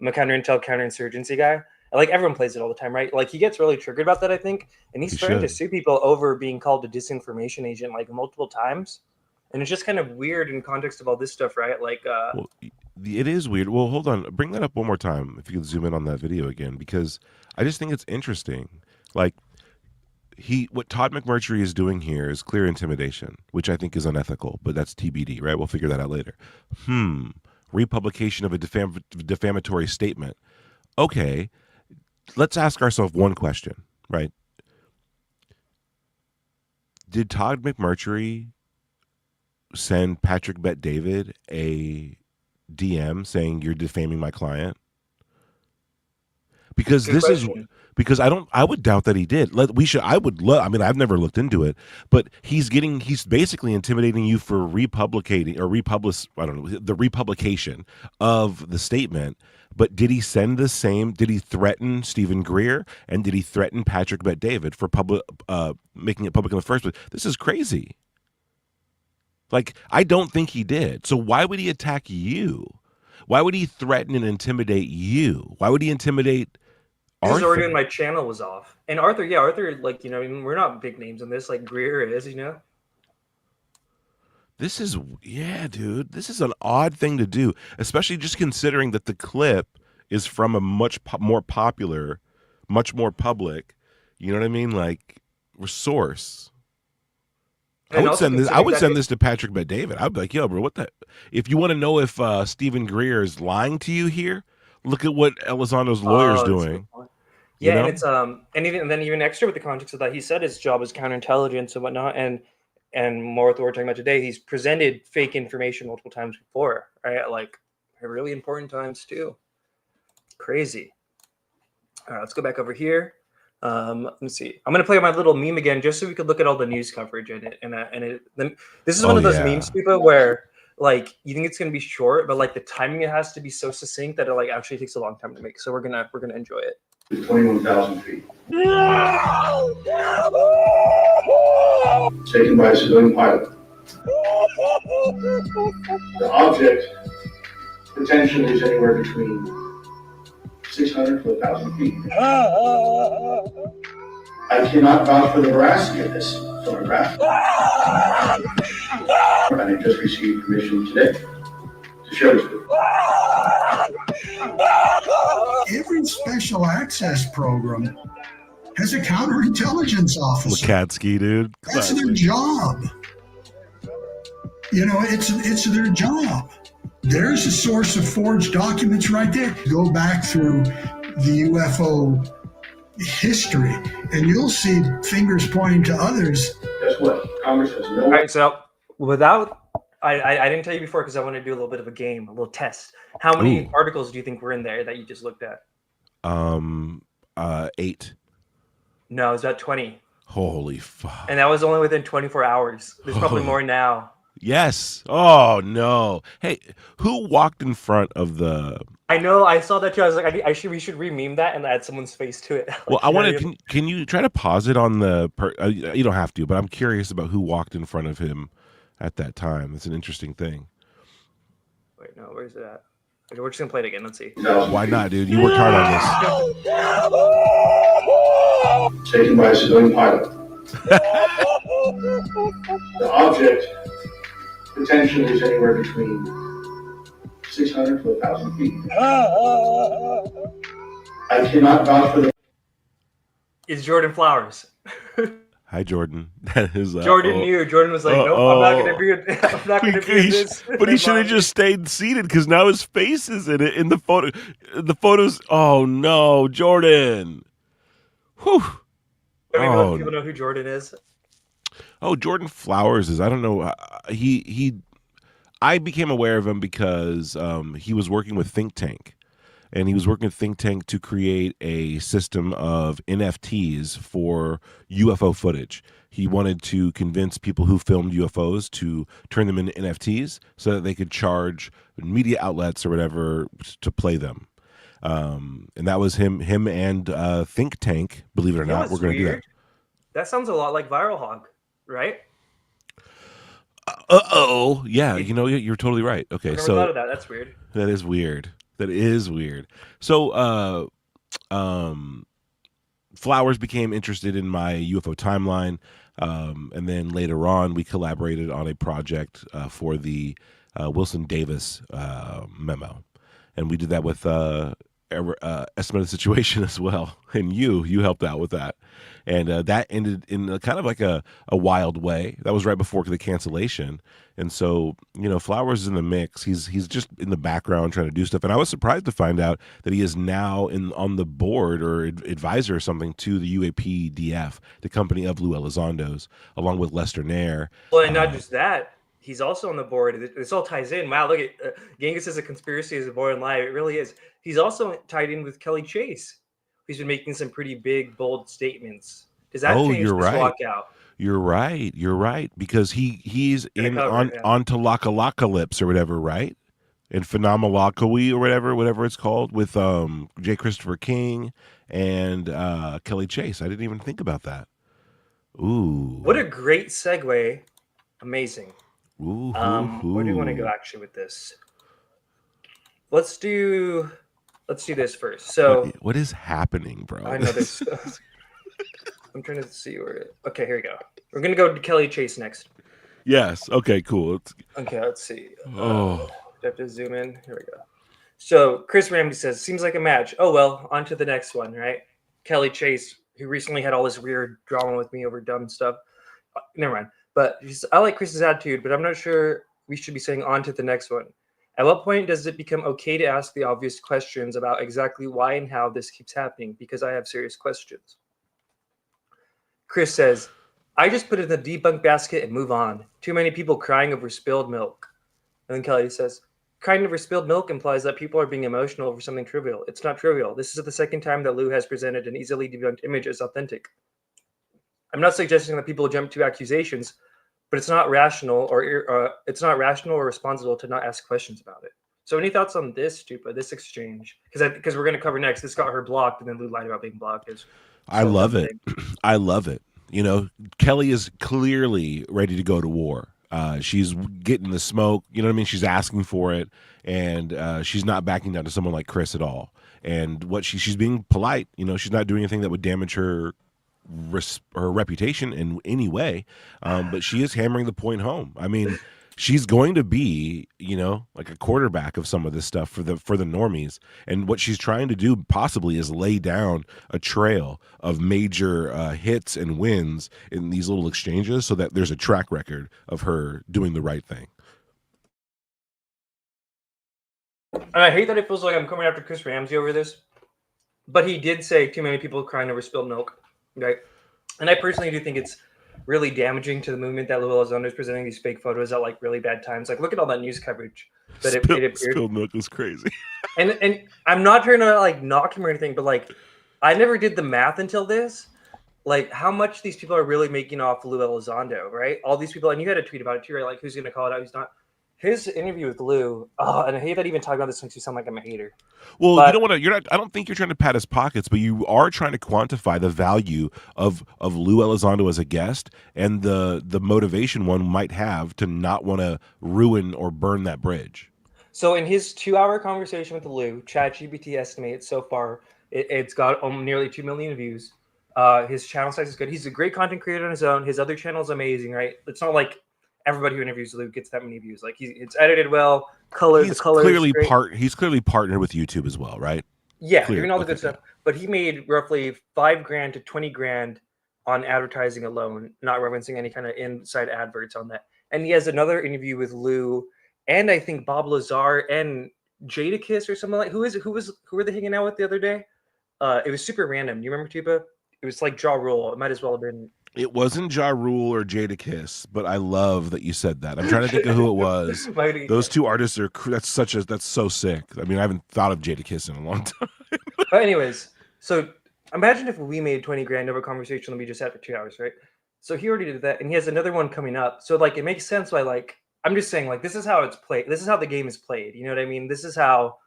a counterintel, counterinsurgency guy. And, like, everyone plays it all the time, right? Like, he gets really triggered about that, I think, and he's starting to sue people over being called a disinformation agent like multiple times. And it's just kind of weird in context of all this stuff, right? Like, well, it is weird. Well, hold on. Bring that up one more time, if you could zoom in on that video again, because I just think it's interesting. Like, what Todd McMurtry is doing here is clear intimidation, which I think is unethical, but that's TBD, right? We'll figure that out later. Republication of a defamatory statement. Okay, let's ask ourselves one question, right? Did Todd McMurtry send Patrick Bet David a DM saying you're defaming my client? Because Good this is question. because I would doubt that he did. I would love, I mean, I've never looked into it, but he's basically intimidating you for I don't know, the republication of the statement. But did he did he threaten Stephen Greer, and did he threaten Patrick Bet-David for making it public in the first place? This is crazy. Like, I don't think he did. So why would he attack you? Why would he threaten and intimidate you? Why would he intimidate This is already Arthur? when my channel was off. And Arthur, yeah, Arthur, like, you know, we're not big names in this, like Greer is, you know? This is, yeah, dude. This is an odd thing to do, especially just considering that the clip is from a more popular, much more public, you know what I mean? Like, source. I And would also send this. I considering would that send this to Patrick Bet-David. I'd be like, "Yo, bro, what the? If you want to know if Stephen Greer is lying to you here, look at what Elizondo's lawyer's that's a good doing." point. You Yeah, know? and it's and then even extra with the context of that, he said his job is counterintelligence and whatnot, and more what we're talking about today, he's presented fake information multiple times before, right? Like really important times too. Crazy. All right, let's go back over here. Let me see. I'm gonna play my little meme again, just so we could look at all the news coverage in it. This is one Oh of those yeah. memes, people, where like you think it's gonna be short, but like the timing it has to be so succinct that it like actually takes a long time to make. So we're gonna enjoy it. 21,000 feet. Taken by a civilian pilot. The object potentially is anywhere between 600 to 1,000 feet. I cannot vouch for the veracity of this photograph. And I just received permission today to share this with you. Every special access program has a counterintelligence officer. Lukatsky, dude. That's their Classic. job. You know, it's their job. There's a source of forged documents right there. Go back through the UFO history, and you'll see fingers pointing to others. Guess what? Congress has no. All right, so I didn't tell you before because I want to do a little bit of a game, a little test. How many Ooh. articles do you think were in there that you just looked at? 8. No, it was about 20. Holy fuck. And that was only within 24 hours. There's probably more now. Yes. Oh no. Hey, who walked in front of the? I know. I saw that too. I was like, we should re-meme that and add someone's face to it. Well, I want to. Can you try to pause it on the? You don't have to, but I'm curious about who walked in front of him at that time. It's an interesting thing. Wait, no, where's it at? Okay, we're just gonna play it again. Let's see. Why not, dude? You worked hard on this. Taken by a civilian pilot. The object potentially is anywhere between 600 to 1,000 feet. I cannot vouch for the. It's Jordan Flowers. Hi, Jordan. That is Jordan knew. Jordan was like, "Nope, I'm not gonna be. I'm not gonna be in this." But he should have just stayed seated because now his face is in it in the photo. The photos. Oh no, Jordan. Whew. People know who Jordan is. Oh, Jordan Flowers is. I don't know. I became aware of him because he was working with Think Tank. And he was working with Think Tank to create a system of NFTs for UFO footage. He wanted to convince people who filmed UFOs to turn them into NFTs so that they could charge media outlets or whatever to play them. And that was him and Think Tank. Believe it or not, we're going to do that. That sounds a lot like Viral Hog, right? Yeah, you know, you're totally right. Okay, I never so thought of that. That's weird. That is weird. That is weird. So, Flowers became interested in my UFO timeline, and then later on, we collaborated on a project for the Wilson Davis memo, and we did that with Estimate of the Situation as well. And you helped out with that, and that ended in kind of like a wild way. That was right before the cancellation. And so, you know, Flowers is in the mix. He's just in the background trying to do stuff. And I was surprised to find out that he is now on the board or advisor or something to the UAPDF, the company of Lou Elizondo's, along with Lester Nair. Well, and not just that, he's also on the board. This all ties in. Wow, look at Genghis is a conspiracy is a boring lie. It really is. He's also tied in with Kelly Chase. who's been making some pretty big, bold statements. Does that Oh, change you're this right. walkout? You're right. Because he's Gonna in cover it, yeah. onto Localips or whatever, right? And Phenomenaloquy or whatever it's called, with J. Christopher King and Kelly Chase. I didn't even think about that. Ooh. What a great segue. Amazing. Ooh. Where do you want to go actually with this? Let's do this first. So what is happening, bro? I know this. I'm trying to see where. Okay, here we go. We're gonna go to Kelly Chase next. Yes. Okay. Cool. Okay, let's see. Oh. I have to zoom in. Here we go. So Chris Ramsay says, "Seems like a match." Oh well, on to the next one, right? Kelly Chase, who recently had all this weird drama with me over dumb stuff. Never mind. But I like Chris's attitude, but I'm not sure we should be saying on to the next one. At what point does it become okay to ask the obvious questions about exactly why and how this keeps happening? Because I have serious questions. Chris says, I just put it in the debunk basket and move on. Too many people crying over spilled milk. And then Kelly says, crying over spilled milk implies that people are being emotional over something trivial. It's not trivial. This is the second time that Lou has presented an easily debunked image as authentic. I'm not suggesting that people jump to accusations, but it's not rational or responsible to not ask questions about it. So any thoughts on this, Stupa, this exchange? Because we're going to cover next. This got her blocked, and then Lou lied about being blocked. I love it. I love it. You know, Kelly is clearly ready to go to war. She's getting the smoke. You know what I mean? She's asking for it, and she's not backing down to someone like Chris at all. And what she's being polite. You know, she's not doing anything that would damage her reputation in any way. But she is hammering the point home. I mean, she's going to be, you know, like a quarterback of some of this stuff for the normies. And what she's trying to do possibly is lay down a trail of major hits and wins in these little exchanges, so that there's a track record of her doing the right thing. And I hate that it feels like I'm coming after Chris Ramsay over this, but he did say too many people crying over spilled milk, right? And I personally do think it's really damaging to the movement that Lou Elizondo is presenting these fake photos at like really bad times. Like, look at all that news coverage that it appeared. Spilled milk was crazy. And I'm not trying to like knock him or anything, but like, I never did the math until this. Like, how much these people are really making off Lou Elizondo, right? All these people, and you had a tweet about it too, right? Like, who's going to call it out? Who's not? His interview with Lou, and I hate that even talking about this makes you sound like I'm a hater. Well, you don't want to. You're not. I don't think you're trying to pat his pockets, but you are trying to quantify the value of Lou Elizondo as a guest, and the motivation one might have to not want to ruin or burn that bridge. So, in his 2-hour conversation with Lou, ChatGPT estimates so far it's got nearly 2 million views. His channel size is good. He's a great content creator on his own. His other channel is amazing, right? It's not like everybody who interviews Lou gets that many views. Like, it's edited well, He's clearly partnered with YouTube as well, right? Yeah, doing all the good stuff. But he made roughly $5,000 to $20,000 on advertising alone, not referencing any kind of inside adverts on that. And he has another interview with Lou, and I think Bob Lazar and Jadakiss or something like. Who were they hanging out with the other day? It was super random. Do you remember, Tupa? It was like Ja Rule. It might as well have been. It wasn't Ja Rule or Jadakiss, but I love that you said that. I'm trying to think of who it was. Those two artists are that's so sick. I mean, I haven't thought of Jadakiss in a long time. But anyways, so imagine if we made $20,000 over a conversation that we just had for 2 hours, right? So he already did that, and he has another one coming up. So like, it makes sense why, like, I'm just saying, like, this is how it's played. This is how the game is played. You know what I mean? This is how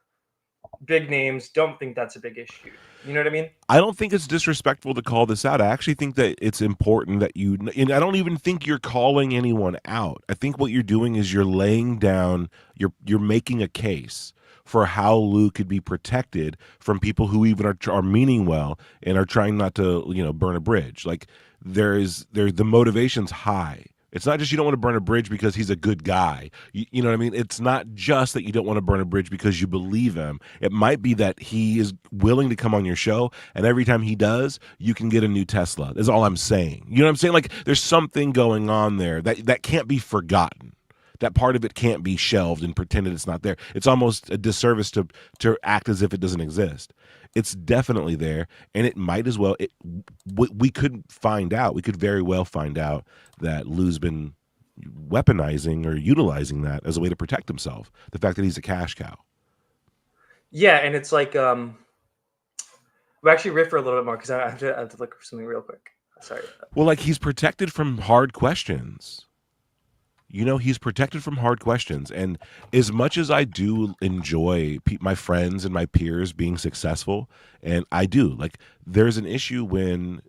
big names don't think that's a big issue. You know what I mean? I don't think it's disrespectful to call this out. I actually think that it's important that you, and I don't even think you're calling anyone out. I think what you're doing is you're laying down, you're making a case for how Lou could be protected from people who even are meaning well and are trying not to, you know, burn a bridge. Like, the motivation's high. It's not just you don't want to burn a bridge because he's a good guy. You know what I mean? It's not just that you don't want to burn a bridge because you believe him. It might be that he is willing to come on your show, and every time he does, you can get a new Tesla. That's all I'm saying. You know what I'm saying? Like, there's something going on there that can't be forgotten. That part of it can't be shelved and pretended it's not there. It's almost a disservice to act as if it doesn't exist. It's definitely there, and it might as well. We could find out. We could very well find out that Lou's been weaponizing or utilizing that as a way to protect himself. The fact that he's a cash cow. Yeah, and it's like, We'll actually riff for a little bit more because I have to look for something real quick. Sorry. Well, like he's protected from hard questions. He's protected from hard questions. And as much as I do enjoy my friends and my peers being successful, and I do, like, there's an issue when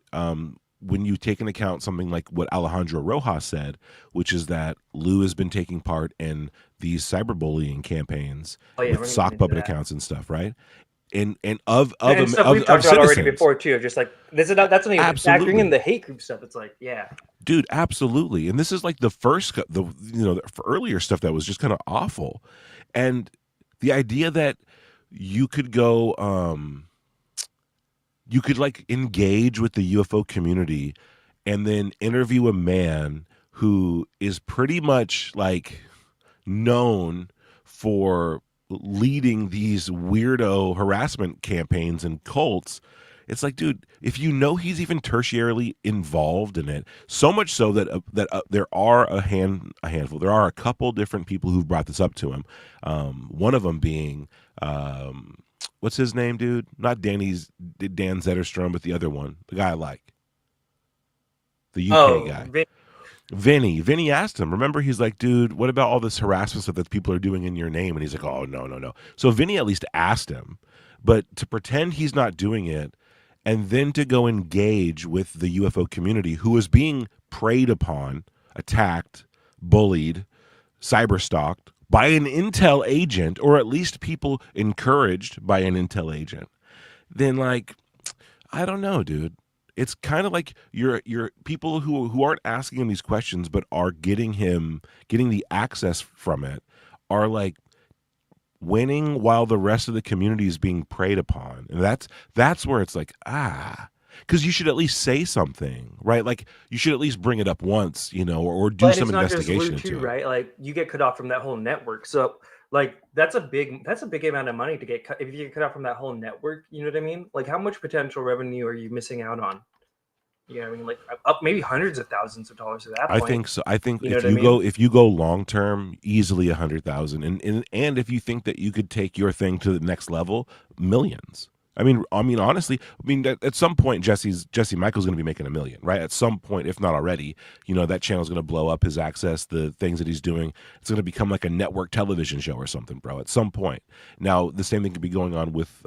you take into account something like what Alejandro Rojas said, which is that Lou has been taking part in these cyberbullying campaigns with sock puppet accounts and stuff, right? And stuff we've talked about already before too, of just like that's something factoring in the hate group stuff. It's like, yeah, dude, absolutely. And this is like the earlier stuff that was just kind of awful, and the idea that you could go, you could like engage with the UFO community, and then interview a man who is pretty much like known for leading these weirdo harassment campaigns and cults. It's like, dude, if he's even tertiarily involved in it, so much so that there are a handful, there are a couple different people who've brought this up to him. One of them being, what's his name, dude? Not Dan Zetterstrom, but the other one, the guy I like, the UK guy. Vinny asked him, remember, he's like, dude, what about all this harassment stuff that people are doing in your name? And he's like, oh, no. So Vinny at least asked him, but to pretend he's not doing it and then to go engage with the UFO community who is being preyed upon, attacked, bullied, cyberstalked by an intel agent, or at least people encouraged by an intel agent, then like, I don't know, dude. It's kind of like your people who aren't asking him these questions but are getting the access from it are like winning while the rest of the community is being preyed upon. And that's where it's like, because you should at least say something, right? Like you should at least bring it up once, or do some investigation into it. Right? Like you get cut off from that whole network. So like that's a big amount of money to get cut if you get cut off from that whole network. You know what I mean? Like how much potential revenue are you missing out on? You know what I mean? Like up maybe hundreds of thousands of dollars at that point. I think so. I think if you go long term, easily 100,000, and if you think that you could take your thing to the next level, millions. I mean, honestly, at some point, Jesse Michael's going to be making $1 million, right? At some point, if not already, that channel's going to blow up. His access, the things that he's doing, it's going to become like a network television show or something, bro. At some point. Now, the same thing could be going on with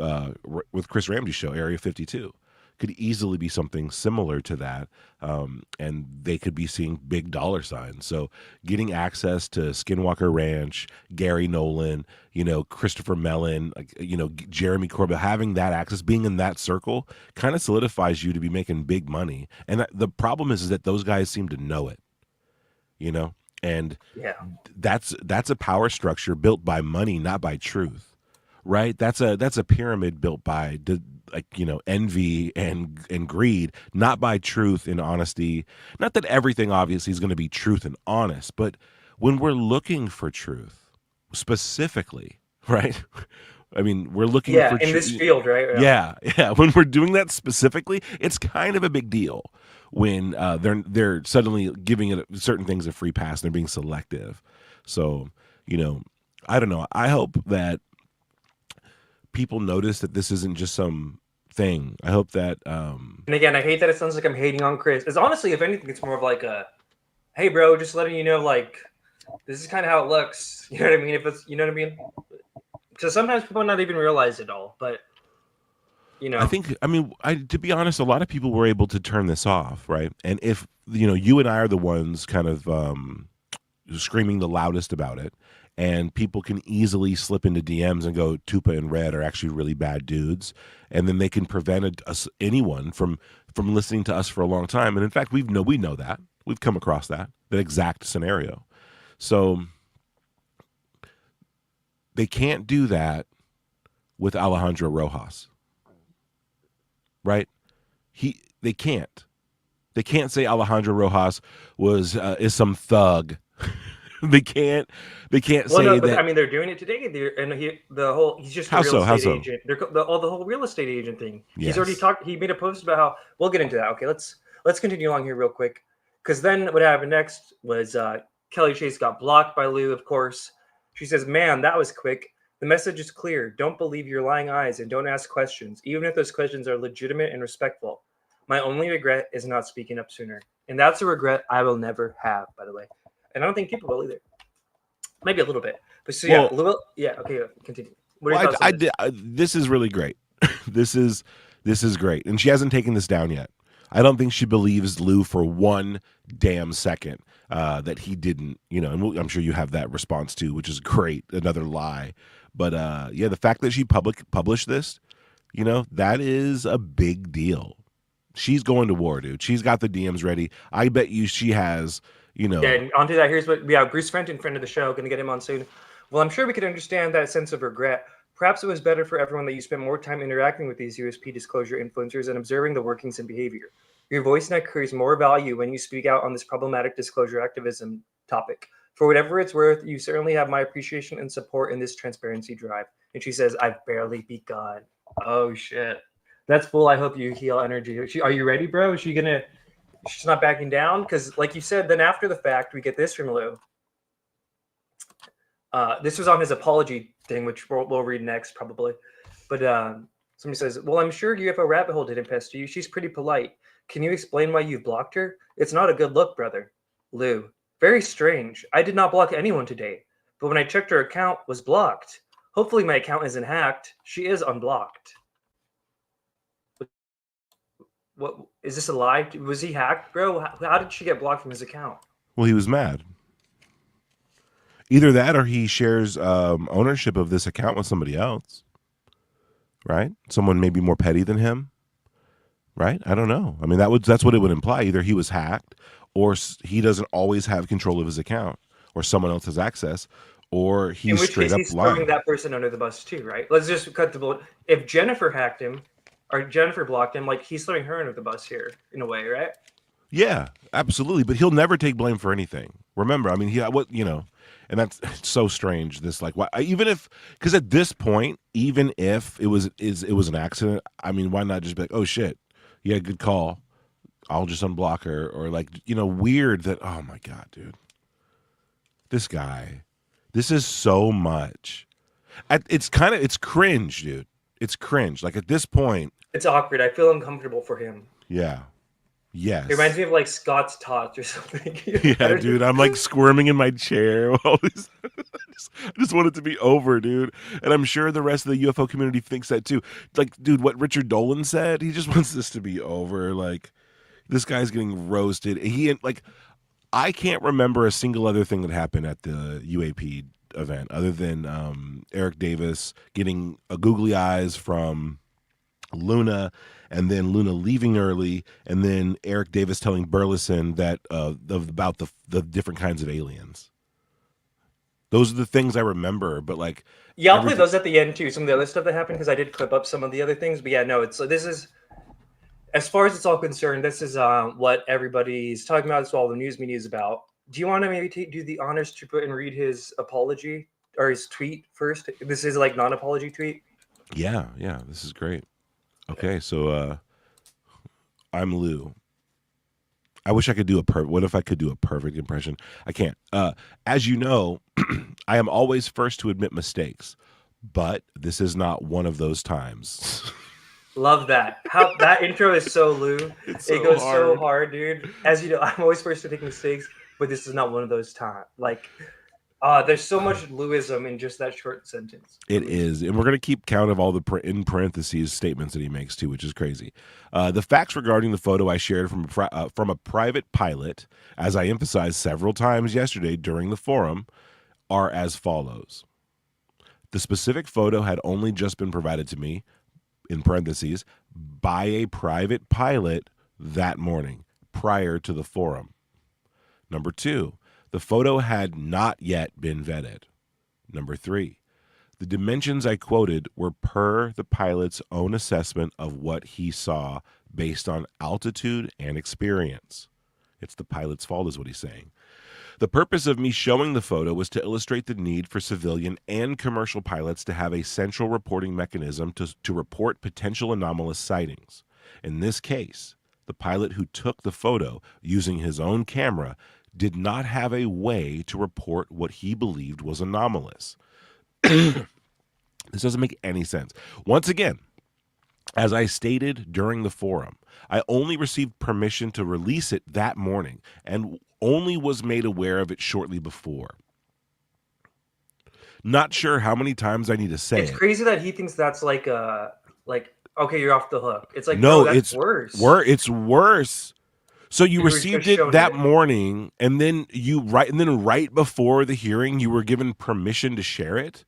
Chris Ramsay's show, Area 52. Could easily be something similar to that, and they could be seeing big dollar signs. So getting access to Skinwalker Ranch, Gary Nolan, Christopher Mellon, Jeremy Corbell, having that access, being in that circle kind of solidifies you to be making big money. And the problem is that those guys seem to know it, and that's a power structure built by money, not by truth, right? That's a pyramid built by envy and greed, not by truth and honesty. Not that everything obviously is going to be truth and honest, but when we're looking for truth specifically, right? I mean, we're looking for in this field, right? Yeah. When we're doing that specifically, it's kind of a big deal when they're suddenly giving it certain things a free pass. They're being selective. So, I don't know. I hope that people notice that this isn't just some thing. I hope that and again, I hate that it sounds like I'm hating on Chris. It's honestly, if anything, it's more of like a, hey bro, just letting you know, like, this is kind of how it looks. You know what I mean? If it's, you know what I mean? So sometimes people not even realize it all, but I think, to be honest, a lot of people were able to turn this off, right? And if you and I are the ones kind of screaming the loudest about it, and people can easily slip into DMs and go, Tupa and Red are actually really bad dudes, and then they can prevent anyone from listening to us for a long time. And in fact, we know that. We've come across that exact scenario. So they can't do that with Alejandro Rojas, right? They can't say Alejandro Rojas is some thug. They can't say that. I mean, they're doing it today. He's just a real estate agent. The whole real estate agent thing. Yes. He's already talked. He made a post about how we'll get into that. Okay, let's continue along here real quick, because then what happened next was Kelly Chase got blocked by Lou. Of course, she says, "Man, that was quick. The message is clear. Don't believe your lying eyes and don't ask questions, even if those questions are legitimate and respectful. My only regret is not speaking up sooner. And that's a regret I will never have, by the way. And I don't think people will either. Maybe a little bit. But so, yeah, Well- a little, yeah, okay, continue. What are Well, your thoughts on this? this is really great. this is great, and she hasn't taken this down yet. I don't think she believes Lou for one damn second that he didn't, you know. And I'm sure you have that response too, which is great. Another lie, but yeah, the fact that she published this, you know, that is a big deal. She's going to war, dude. She's got the DMs ready. I bet you she has, you know. Yeah, and onto that, here's what, Bruce Fenton, friend of the show, going to get him on soon. Well, I'm sure we could understand that sense of regret. Perhaps it was better for everyone that you spent more time interacting with these USP disclosure influencers and observing the workings and behavior. Your voice now carries more value when you speak out on this problematic disclosure activism topic. For whatever it's worth, you certainly have my appreciation and support in this transparency drive. And she says, I've barely begun. Oh, shit. That's full. I hope you heal energy. Are you ready, bro? Is she going to... She's not backing down? Because like you said, then after the fact, we get this from Lou. This was on his apology thing, which we'll read next probably. But somebody says, well, I'm sure UFO Rabbit Hole didn't pester you. She's pretty polite. Can you explain why you've blocked her? It's not a good look, brother. Lou, very strange. I did not block anyone today. But when I checked her account, was blocked. Hopefully my account isn't hacked. She is unblocked. What is this a lie? Was he hacked, bro? How did she get blocked from his account? Well, he was mad. Either that or he shares ownership of this account with somebody else, right? Someone maybe more petty than him, right? I don't know. I mean, that's what it would imply. Either he was hacked or he doesn't always have control of his account or someone else has access or he's straight up he's lying. throwing that person under the bus too, right? Let's just cut the bullet. If Jennifer hacked him or Jennifer blocked him, like he's throwing her under the bus here in a way, right? Yeah, absolutely. But he'll never take blame for anything. Remember, I mean, and that's so strange. This, like, why, even if, because at this point, even if it was an accident, I mean, why not just be like, oh shit, yeah, good call, I'll just unblock her, or like, weird that, oh my god, dude, this guy, this is so much. It's cringe, dude. It's cringe. Like at this point, it's awkward. I feel uncomfortable for him. Yeah. Yes. It reminds me of like Scott's Tots or something. Yeah, dude. I'm like squirming in my chair. I just want it to be over, dude. And I'm sure the rest of the UFO community thinks that too. Like, dude, what Richard Dolan said, he just wants this to be over. Like, this guy's getting roasted. I can't remember a single other thing that happened at the UAP event other than Eric Davis getting a googly eyes from Luna, and then Luna leaving early, and then Eric Davis telling Burleson that about the different kinds of aliens. Those are the things I remember, but like, yeah, I'll play those at the end too. Some of the other stuff that happened because I did clip up some of the other things. But yeah, no, this is, as far as it's all concerned, this is what everybody's talking about. It's what all the news media is about. Do you want to maybe do the honors to put and read his apology or his tweet first? This is like non-apology tweet. Yeah, this is great. Okay, so I'm Lou. I wish I could do what if I could do a perfect impression? I can't. As you know, I am always first to admit mistakes, but this is not one of those times. Love that. How that intro is so Lou. It goes so hard, dude. As you know, I'm always first to take mistakes, but this is not one of those times. Like, there's so much Louism in just that short sentence. It is. And we're going to keep count of all the in parentheses statements that he makes too, which is crazy. The facts regarding the photo I shared from a private pilot, as I emphasized several times yesterday during the forum, are as follows. The specific photo had only just been provided to me, in parentheses, by a private pilot that morning, prior to the forum. Number 2. The photo had not yet been vetted. Number 3, the dimensions I quoted were per the pilot's own assessment of what he saw based on altitude and experience. It's the pilot's fault is what he's saying. The purpose of me showing the photo was to illustrate the need for civilian and commercial pilots to have a central reporting mechanism to report potential anomalous sightings. In this case, the pilot who took the photo using his own camera did not have a way to report what he believed was anomalous. This doesn't make any sense. Once again, as I stated during the forum, I only received permission to release it that morning and only was made aware of it shortly before. Not sure how many times I need to say It's it. crazy that he thinks that's like okay, you're off the hook. It's like, no, bro, that's it's worse. It's worse. So you You were received just it shown that it. morning, and then right before the hearing, you were given permission to share it.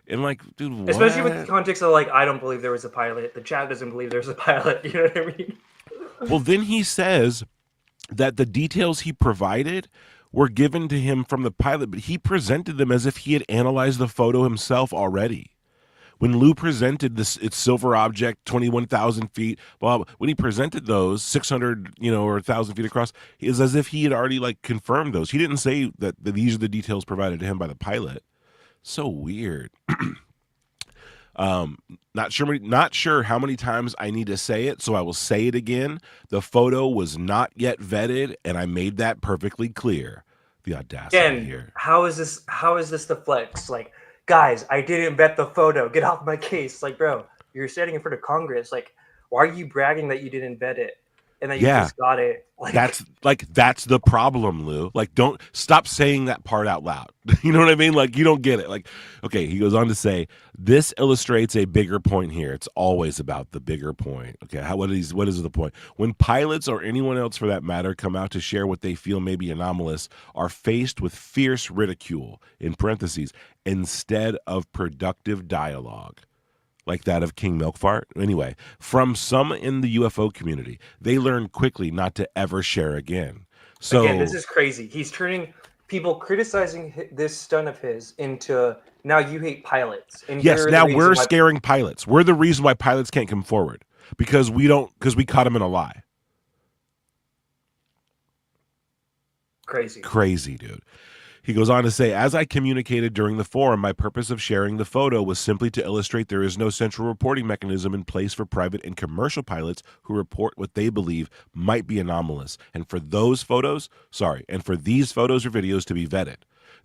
And like, dude, what? Especially with the context of like, I don't believe there was a pilot. The chat doesn't believe there's a pilot. You know what I mean? Well, then he says that the details he provided were given to him from the pilot, but he presented them as if he had analyzed the photo himself already. When Lou presented this, its silver object, 21,000 feet, well, when he presented those 600, or 1,000 feet across, it's as if he had already like confirmed those. He didn't say that these are the details provided to him by the pilot. So weird. Not sure how many times I need to say it, so I will say it again. The photo was not yet vetted, and I made that perfectly clear. The audacity Again, here. how is this the flex? Like, guys, I didn't vet the photo. Get off my case. Like, bro, you're standing in front of Congress. Like, why are you bragging that you didn't vet it and that you just got it? Like, that's the problem, Lou. Like, don't stop saying that part out loud. You know what I mean? Like, you don't get it. Like, okay, he goes on to say, this illustrates a bigger point here. It's always about the bigger point. Okay, what is the point? When pilots or anyone else for that matter come out to share what they feel may be anomalous, are faced with fierce ridicule, in parentheses, instead of productive dialogue, like that of King Milkfart. Anyway, from some in the UFO community, they learn quickly not to ever share again. So again, this is crazy. He's turning people criticizing this stunt of his into, now you hate pilots. And yes, now we're scaring pilots. We're the reason why pilots can't come forward because we caught them in a lie. Crazy, dude. He goes on to say, as I communicated during the forum, my purpose of sharing the photo was simply to illustrate there is no central reporting mechanism in place for private and commercial pilots who report what they believe might be anomalous. And for these photos or videos to be vetted.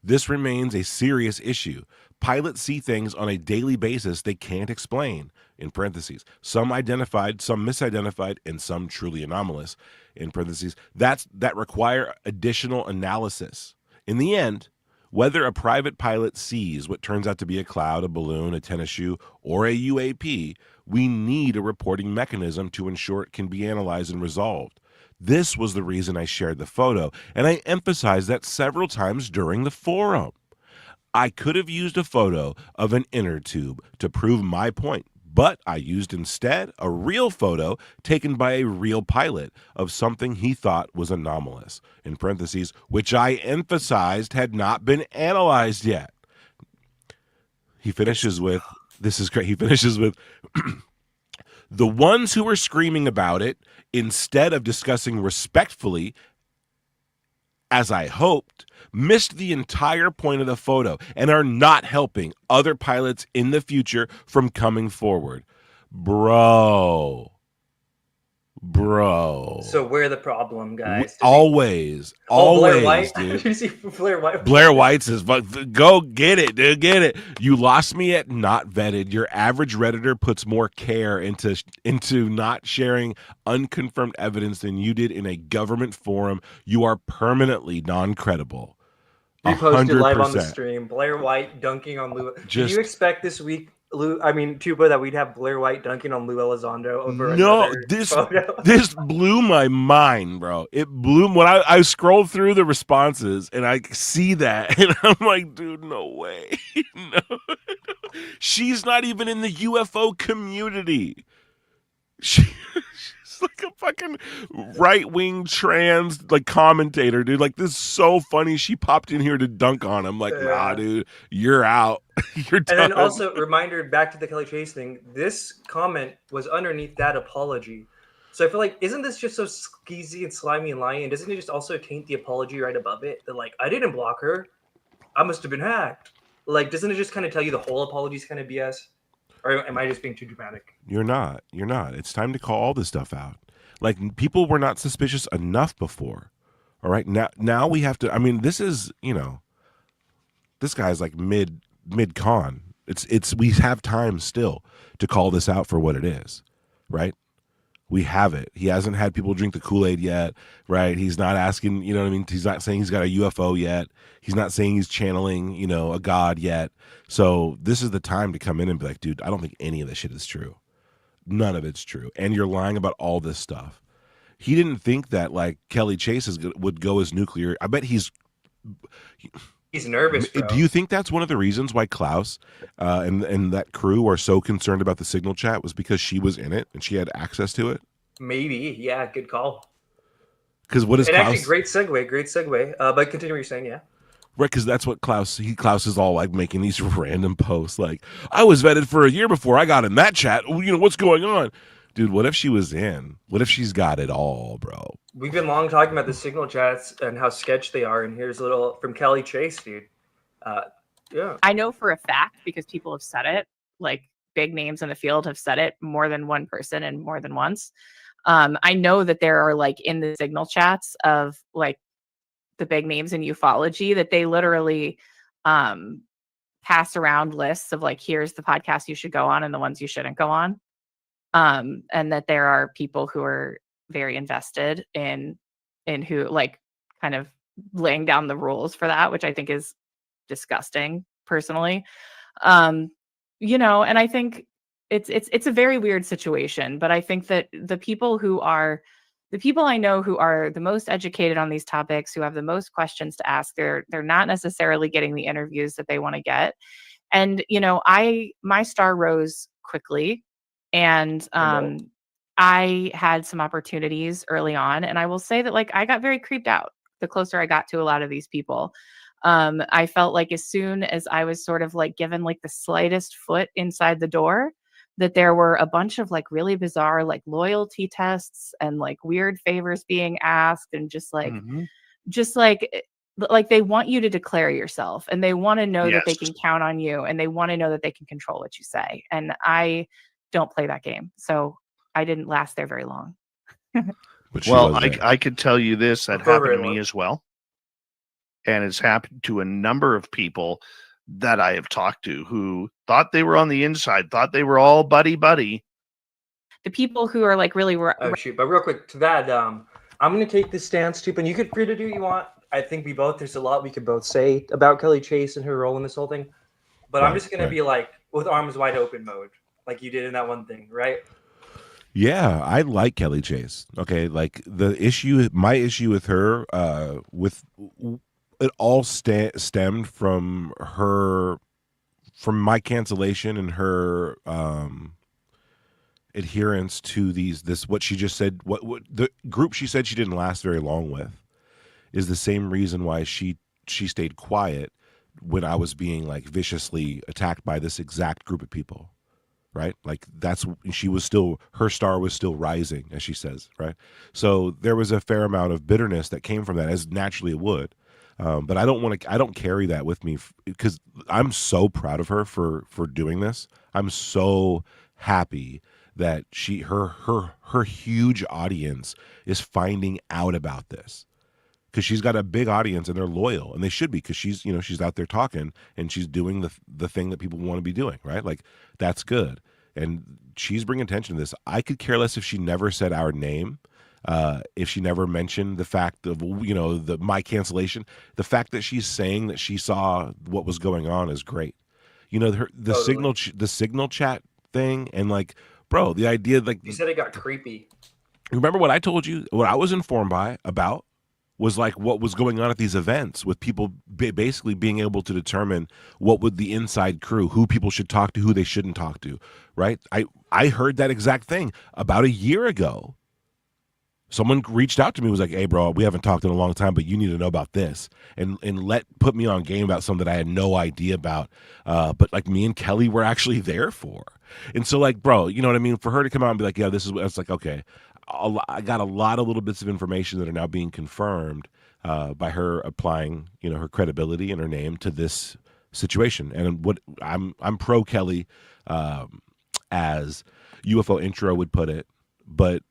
This remains a serious issue. Pilots see things on a daily basis they can't explain, in parentheses. Some identified, some misidentified, and some truly anomalous, in parentheses. That require additional analysis. In the end, whether a private pilot sees what turns out to be a cloud, a balloon, a tennis shoe, or a UAP, we need a reporting mechanism to ensure it can be analyzed and resolved. This was the reason I shared the photo, and I emphasized that several times during the forum. I could have used a photo of an inner tube to prove my point, but I used instead a real photo taken by a real pilot of something he thought was anomalous, in parentheses, which I emphasized had not been analyzed yet. He finishes with, this is great, he finishes with, the ones who were screaming about it, instead of discussing respectfully, as I hoped, missed the entire point of the photo and are not helping other pilots in the future from coming forward. Bro. So we're the problem, guys. Always, Blair White. dude. Did you see Blair White? Blair White says, go get it, dude, get it. You lost me at not vetted. Your average Redditor puts more care into not sharing unconfirmed evidence than you did in a government forum. You are permanently non-credible. Reposted live on the stream. Blair White dunking on Lou. Do you expect this week, Tuba, that we'd have Blair White dunking on Lou Elizondo over another photo? This blew my mind, bro. It blew when I scrolled through the responses and I see that and I'm like, dude, no way. No. She's not even in the UFO community. She's like a fucking right-wing trans commentator, dude. Like, this is so funny. She popped in here to dunk on him. Like, nah, dude, you're out. You're done. And then also, reminder, back to the Kelly Chase thing, this comment was underneath that apology. So I feel like, isn't this just so skeezy and slimy and lying? And doesn't it just also taint the apology right above it? That, like, I didn't block her. I must have been hacked. Like, doesn't it just kind of tell you the whole apology is kind of BS? Or am I just being too dramatic? You're not. It's time to call all this stuff out. Like, people were not suspicious enough before. All right. Now we have to, I mean, this is, this guy's like mid-con. We have time still to call this out for what it is, right? We have it. He hasn't had people drink the Kool-Aid yet, right? He's not asking, you know what I mean? He's not saying he's got a UFO yet. He's not saying he's channeling, you know, a god yet. So this is the time to come in and be like, dude, I don't think any of this shit is true. None of it's true. And you're lying about all this stuff. He didn't think that like Kelly Chase would go as nuclear. I bet he's nervous, bro. Do you think that's one of the reasons why Klaus and that crew are so concerned about the signal chat was because she was in it and she had access to it? Maybe. Yeah, good call. Because what is and Klaus? Actually, great segue. But continue what you're saying, yeah. Right, because that's what Klaus is all like making these random posts like, I was vetted for a year before I got in that chat. You know, what's going on? Dude, what if she was in? What if she's got it all, bro? We've been long talking about the signal chats and how sketch they are, and here's a little from Kelly Chase, dude. Yeah. I know for a fact because people have said it, like big names in the field have said it more than one person and more than once. I know that there are like in the signal chats of like the big names in ufology that they literally pass around lists of like, here's the podcast you should go on and the ones you shouldn't go on. And that there are people who are very invested in who like kind of laying down the rules for that, which I think is disgusting personally. You know, and I think it's a very weird situation, but I think that the people I know who are the most educated on these topics, who have the most questions to ask, they're not necessarily getting the interviews that they want to get. And, you know, my star rose quickly and, I had some opportunities early on, and I will say that like I got very creeped out the closer I got to a lot of these people. I felt like as soon as I was sort of like given like the slightest foot inside the door, that there were a bunch of like really bizarre like loyalty tests and like weird favors being asked, and just like they want you to declare yourself, and they want to know that they can count on you, and they want to know that they can control what you say. And I don't play that game, so I didn't last there very long. Well, I could tell you this, that happened to me as well. And it's happened to a number of people that I have talked to who thought they were on the inside, thought they were all buddy. The people who are like really... Oh, shoot. But real quick to that, I'm going to take this stance too, and you could free to do what you want. I think there's a lot we could both say about Kelly Chase and her role in this whole thing. But I'm just going to be like with arms wide open mode, like you did in that one thing, right? Yeah, I like Kelly Chase. Okay, like my issue with her, with it all stemmed from my cancellation and her adherence to what she just said. What the group she said she didn't last very long with is the same reason why she stayed quiet when I was being like viciously attacked by this exact group of people. Right? Like her star was still rising, as she says, right? So there was a fair amount of bitterness that came from that, as naturally it would. But I don't carry that with me because I'm so proud of her for doing this. I'm so happy that her huge audience is finding out about this. Because she's got a big audience and they're loyal, and they should be, because she's out there talking and she's doing the thing that people want to be doing, right? Like that's good, and she's bringing attention to this. I could care less if she never said our name, if she never mentioned the fact of my cancellation. The fact that she's saying that she saw what was going on is great. The signal chat thing, and like, bro, the idea like you said it got creepy. Remember what I told you? What I was informed about was like what was going on at these events, with people basically being able to determine what would the inside crew, who people should talk to, who they shouldn't talk to, right? I heard that exact thing about a year ago. Someone reached out to me, was like, hey, bro, we haven't talked in a long time, but you need to know about this. And put me on game about something that I had no idea about. But like me and Kelly were actually there for. And so like, bro, you know what I mean? For her to come out and be like, yeah, this is, it's like, okay. I got a lot of little bits of information that are now being confirmed by her applying, her credibility and her name to this situation. And what I'm pro Kelly, as UFO intro would put it, but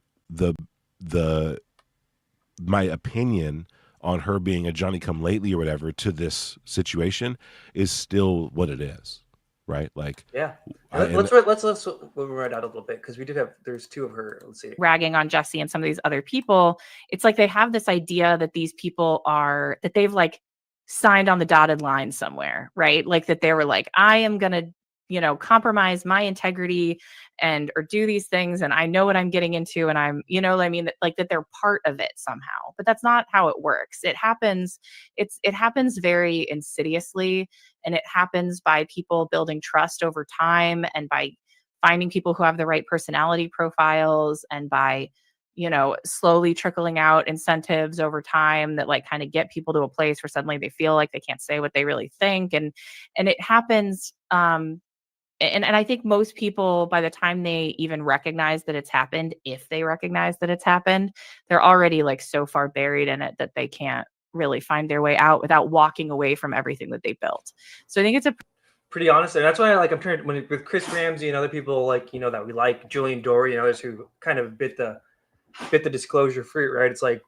my opinion on her being a Johnny come lately or whatever to this situation is still what it is, right? Like, Yeah. and- Let's write out a little bit because we did have. There's two of her. Let's see. Ragging on Jesse and some of these other people. It's like they have this idea that these people are that they've like signed on the dotted line somewhere, right? Like that they were like, I am gonna, compromise my integrity and or do these things, and I know what I'm getting into, and I'm, what I mean, like that they're part of it somehow. But that's not how it works. It happens. It happens very insidiously, and it happens by people building trust over time, and by finding people who have the right personality profiles, and by slowly trickling out incentives over time that like kind of get people to a place where suddenly they feel like they can't say what they really think, and it happens. And I think most people, by the time they even recognize that it's happened, if they recognize that it's happened, they're already like so far buried in it that they can't really find their way out without walking away from everything that they built. So I think it's a pretty honest, and that's why I'm trying with Chris Ramsay and other people that we like, Julian Dory and others who kind of bit the disclosure fruit, right? It's like,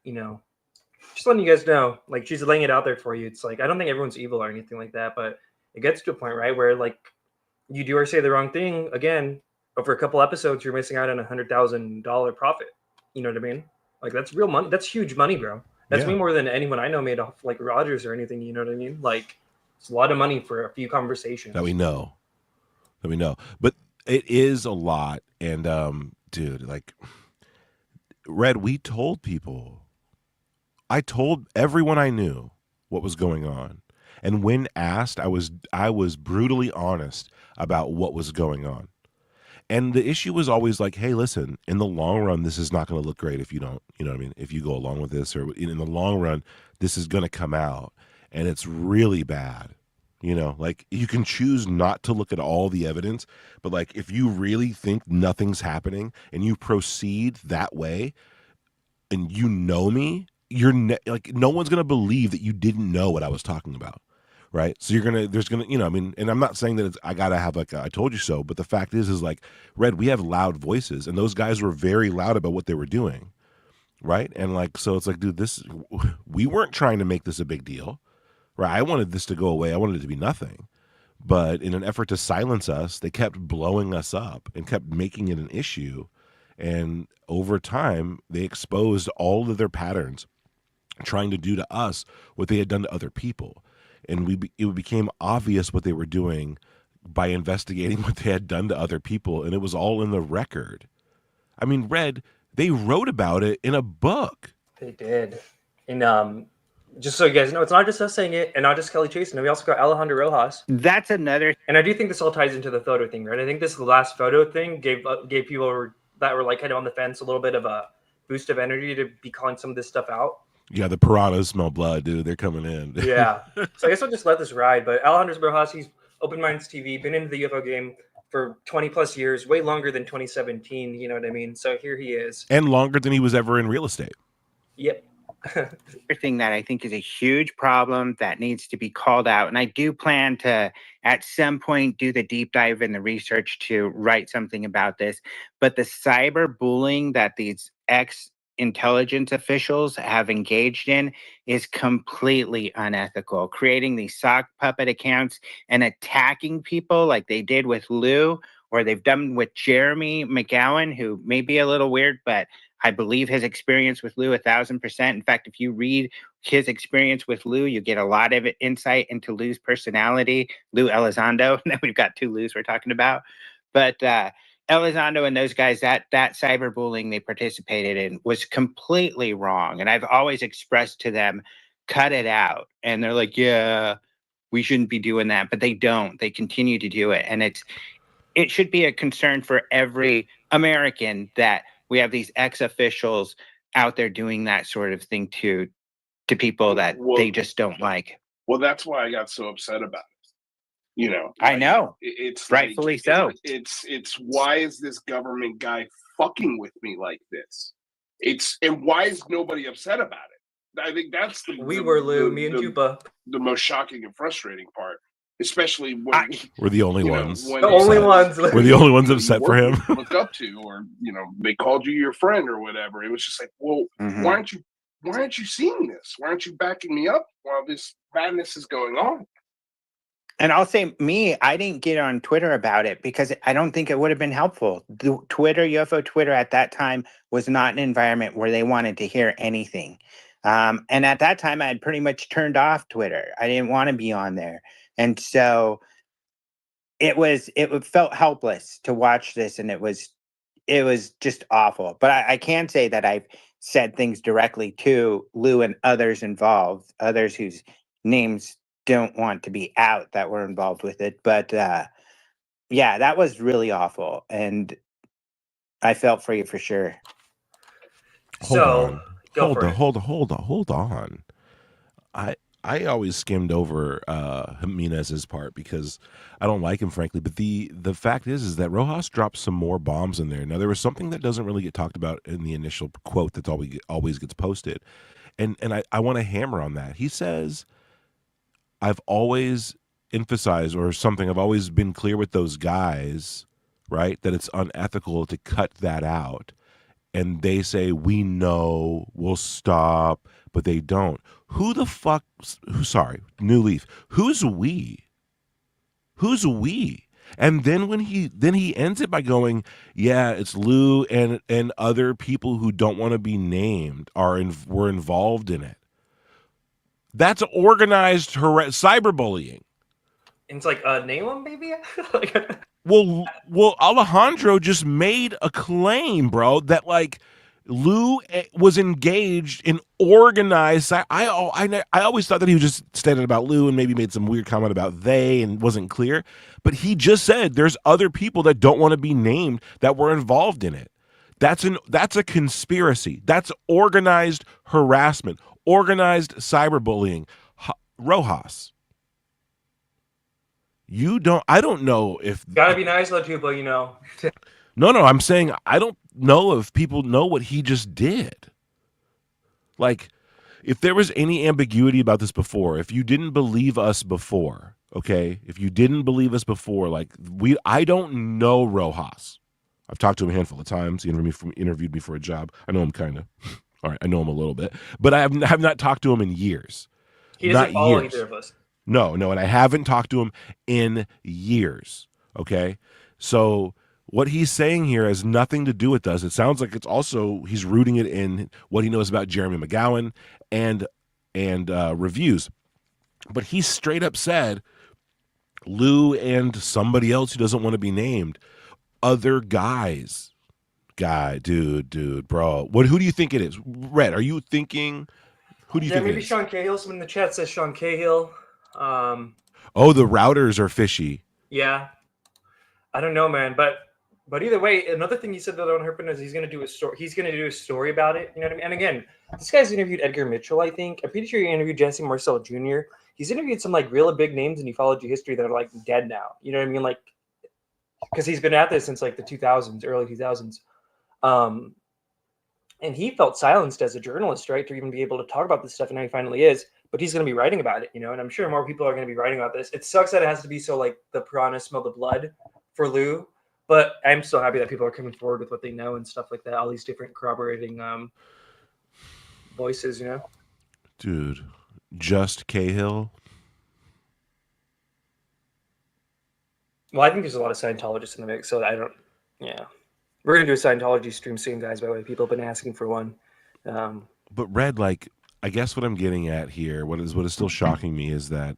just letting you guys know, like she's laying it out there for you. It's like I don't think everyone's evil or anything like that, but it gets to a point, right, where like you do or say the wrong thing again over a couple episodes, you're missing out on $100,000 profit. You know what I mean? Like that's real money. That's huge money, bro. That's way more than anyone I know made off like Rogers or anything. You know what I mean? Like it's a lot of money for a few conversations that we know. But it is a lot. And dude, like Red, we told people. I told everyone I knew what was going on. And when asked, I was brutally honest about what was going on. And the issue was always like, hey, listen, in the long run, this is not going to look great if you don't, you know what I mean? If you go along with this, or in the long run, this is going to come out and it's really bad. Like you can choose not to look at all the evidence, but like if you really think nothing's happening and you proceed that way and me, like no one's going to believe that you didn't know what I was talking about. Right. So and I'm not saying that I got to have like, I told you so, but the fact is like Red, we have loud voices and those guys were very loud about what they were doing. Right. And like, so it's like, dude, we weren't trying to make this a big deal. Right. I wanted this to go away. I wanted it to be nothing. But in an effort to silence us, they kept blowing us up and kept making it an issue. And over time, they exposed all of their patterns, trying to do to us what they had done to other people. And it became obvious what they were doing by investigating what they had done to other people. And it was all in the record. I mean, Red, they wrote about it in a book. They did. And just so you guys know, it's not just us saying it and not just Kelly Chase. And we also got Alejandro Rojas. That's another. And I do think this all ties into the photo thing, right? I think this last photo thing gave people that were like kind of on the fence a little bit of a boost of energy to be calling some of this stuff out. Yeah, the piranhas smell blood, dude. They're coming in. Yeah. So I guess I'll just let this ride. But Alejandro Rojas, he's Open Minds TV, been into the UFO game for 20 plus years, way longer than 2017. You know what I mean? So here he is. And longer than he was ever in real estate. Yep. Thing that I think is a huge problem that needs to be called out. And I do plan to, at some point, do the deep dive in the research to write something about this. But the cyberbullying that these intelligence officials have engaged in is completely unethical. Creating these sock puppet accounts and attacking people like they did with Lou, or they've done with Jeremy McGowan, who may be a little weird, but I believe his experience with Lou 1,000%. In fact, if you read his experience with Lou, you get a lot of insight into Lou's personality. Lou Elizondo, we've got two Lou's we're talking about. But Elizondo and those guys, that cyberbullying they participated in was completely wrong. And I've always expressed to them, cut it out. And they're like, yeah, we shouldn't be doing that. But they don't. They continue to do it. And it should be a concern for every American that we have these ex-officials out there doing that sort of thing to people that they just don't like. Well, that's why I got so upset about it. I know. It's rightfully like, so. It's why is this government guy fucking with me like this? And why is nobody upset about it? I think that's me and Juba, the most shocking and frustrating part. Especially when we're the only ones. The only ones. We're the only ones upset for him. Look up to, or they called you your friend or whatever. It was just like, well, why aren't you seeing this? Why aren't you backing me up while this madness is going on? And I'll say I didn't get on Twitter about it because I don't think it would have been helpful. The UFO Twitter at that time was not an environment where they wanted to hear anything. And at that time, I had pretty much turned off Twitter. I didn't want to be on there. And so it felt helpless to watch this, and it was just awful. But I can say that I've said things directly to Lou and others involved, others whose names don't want to be out that were involved with it. But yeah, that was really awful, and I felt for you for sure. Hold on. I always skimmed over Jimenez's part because I don't like him, frankly. But the fact is that Rojas dropped some more bombs in there. Now, there was something that doesn't really get talked about in the initial quote that always gets posted. And I want to hammer on that. He says, I've always emphasized, or something, I've always been clear with those guys, right, that it's unethical to cut that out. And they say, we know, we'll stop, but they don't. Who the fuck, sorry, New Leaf, who's we? Who's we? And then when he ends it by going, yeah, it's Lou and other people who don't want to be named were involved in it. That's organized cyberbullying. And it's like, name them, baby. Well, Alejandro just made a claim, bro, that like Lou was engaged in organized. I always thought that he was just stating about Lou and maybe made some weird comment about they and wasn't clear. But he just said there's other people that don't want to be named that were involved in it. That's a conspiracy. That's organized harassment, organized cyberbullying. Rojas. I don't know if gotta be nice, Latuba, you know. No, I'm saying I don't know if people know what he just did. Like, if there was any ambiguity about this before, if you didn't believe us before, okay? If you didn't believe us before, like I don't know Rojas. I've talked to him a handful of times. He interviewed me for a job. I know him kind of. All right, I know him a little bit, but I have not talked to him in years. He doesn't follow either of us. No, and I haven't talked to him in years, okay? So what he's saying here has nothing to do with us. It sounds like it's also, he's rooting it in what he knows about Jeremy McGowan and reviews. But he straight up said, Lou and somebody else who doesn't want to be named, other guys. Dude, bro. Who do you think it is? Red, are you thinking, who do you think it maybe is? Sean Cahill. Someone in the chat says Sean Cahill. Oh, the routers are fishy. Yeah, I don't know, man. But either way, another thing he said that on Herpin is he's going to do a story. He's going to do a story about it. You know what I mean? And again, this guy's interviewed Edgar Mitchell. I think I'm pretty sure he interviewed Jesse Marcel Jr. He's interviewed some like really big names in ufology history that are like dead now. You know what I mean? Like, because he's been at this since like the 2000s, early 2000s. And he felt silenced as a journalist, right, to even be able to talk about this stuff, and now he finally is. But he's going to be writing about it, you know, and I'm sure more people are going to be writing about this. It sucks that it has to be so like the piranha smell the blood for Lou, but I'm so happy that people are coming forward with what they know and stuff like that. All these different corroborating voices, you know. Dude, just Cahill. Well, I think there's a lot of Scientologists in the mix, so I don't. Yeah, we're gonna do a Scientology stream soon, guys. By the way, people have been asking for one. But Red, like, I guess what I'm getting at here, what is still shocking me is that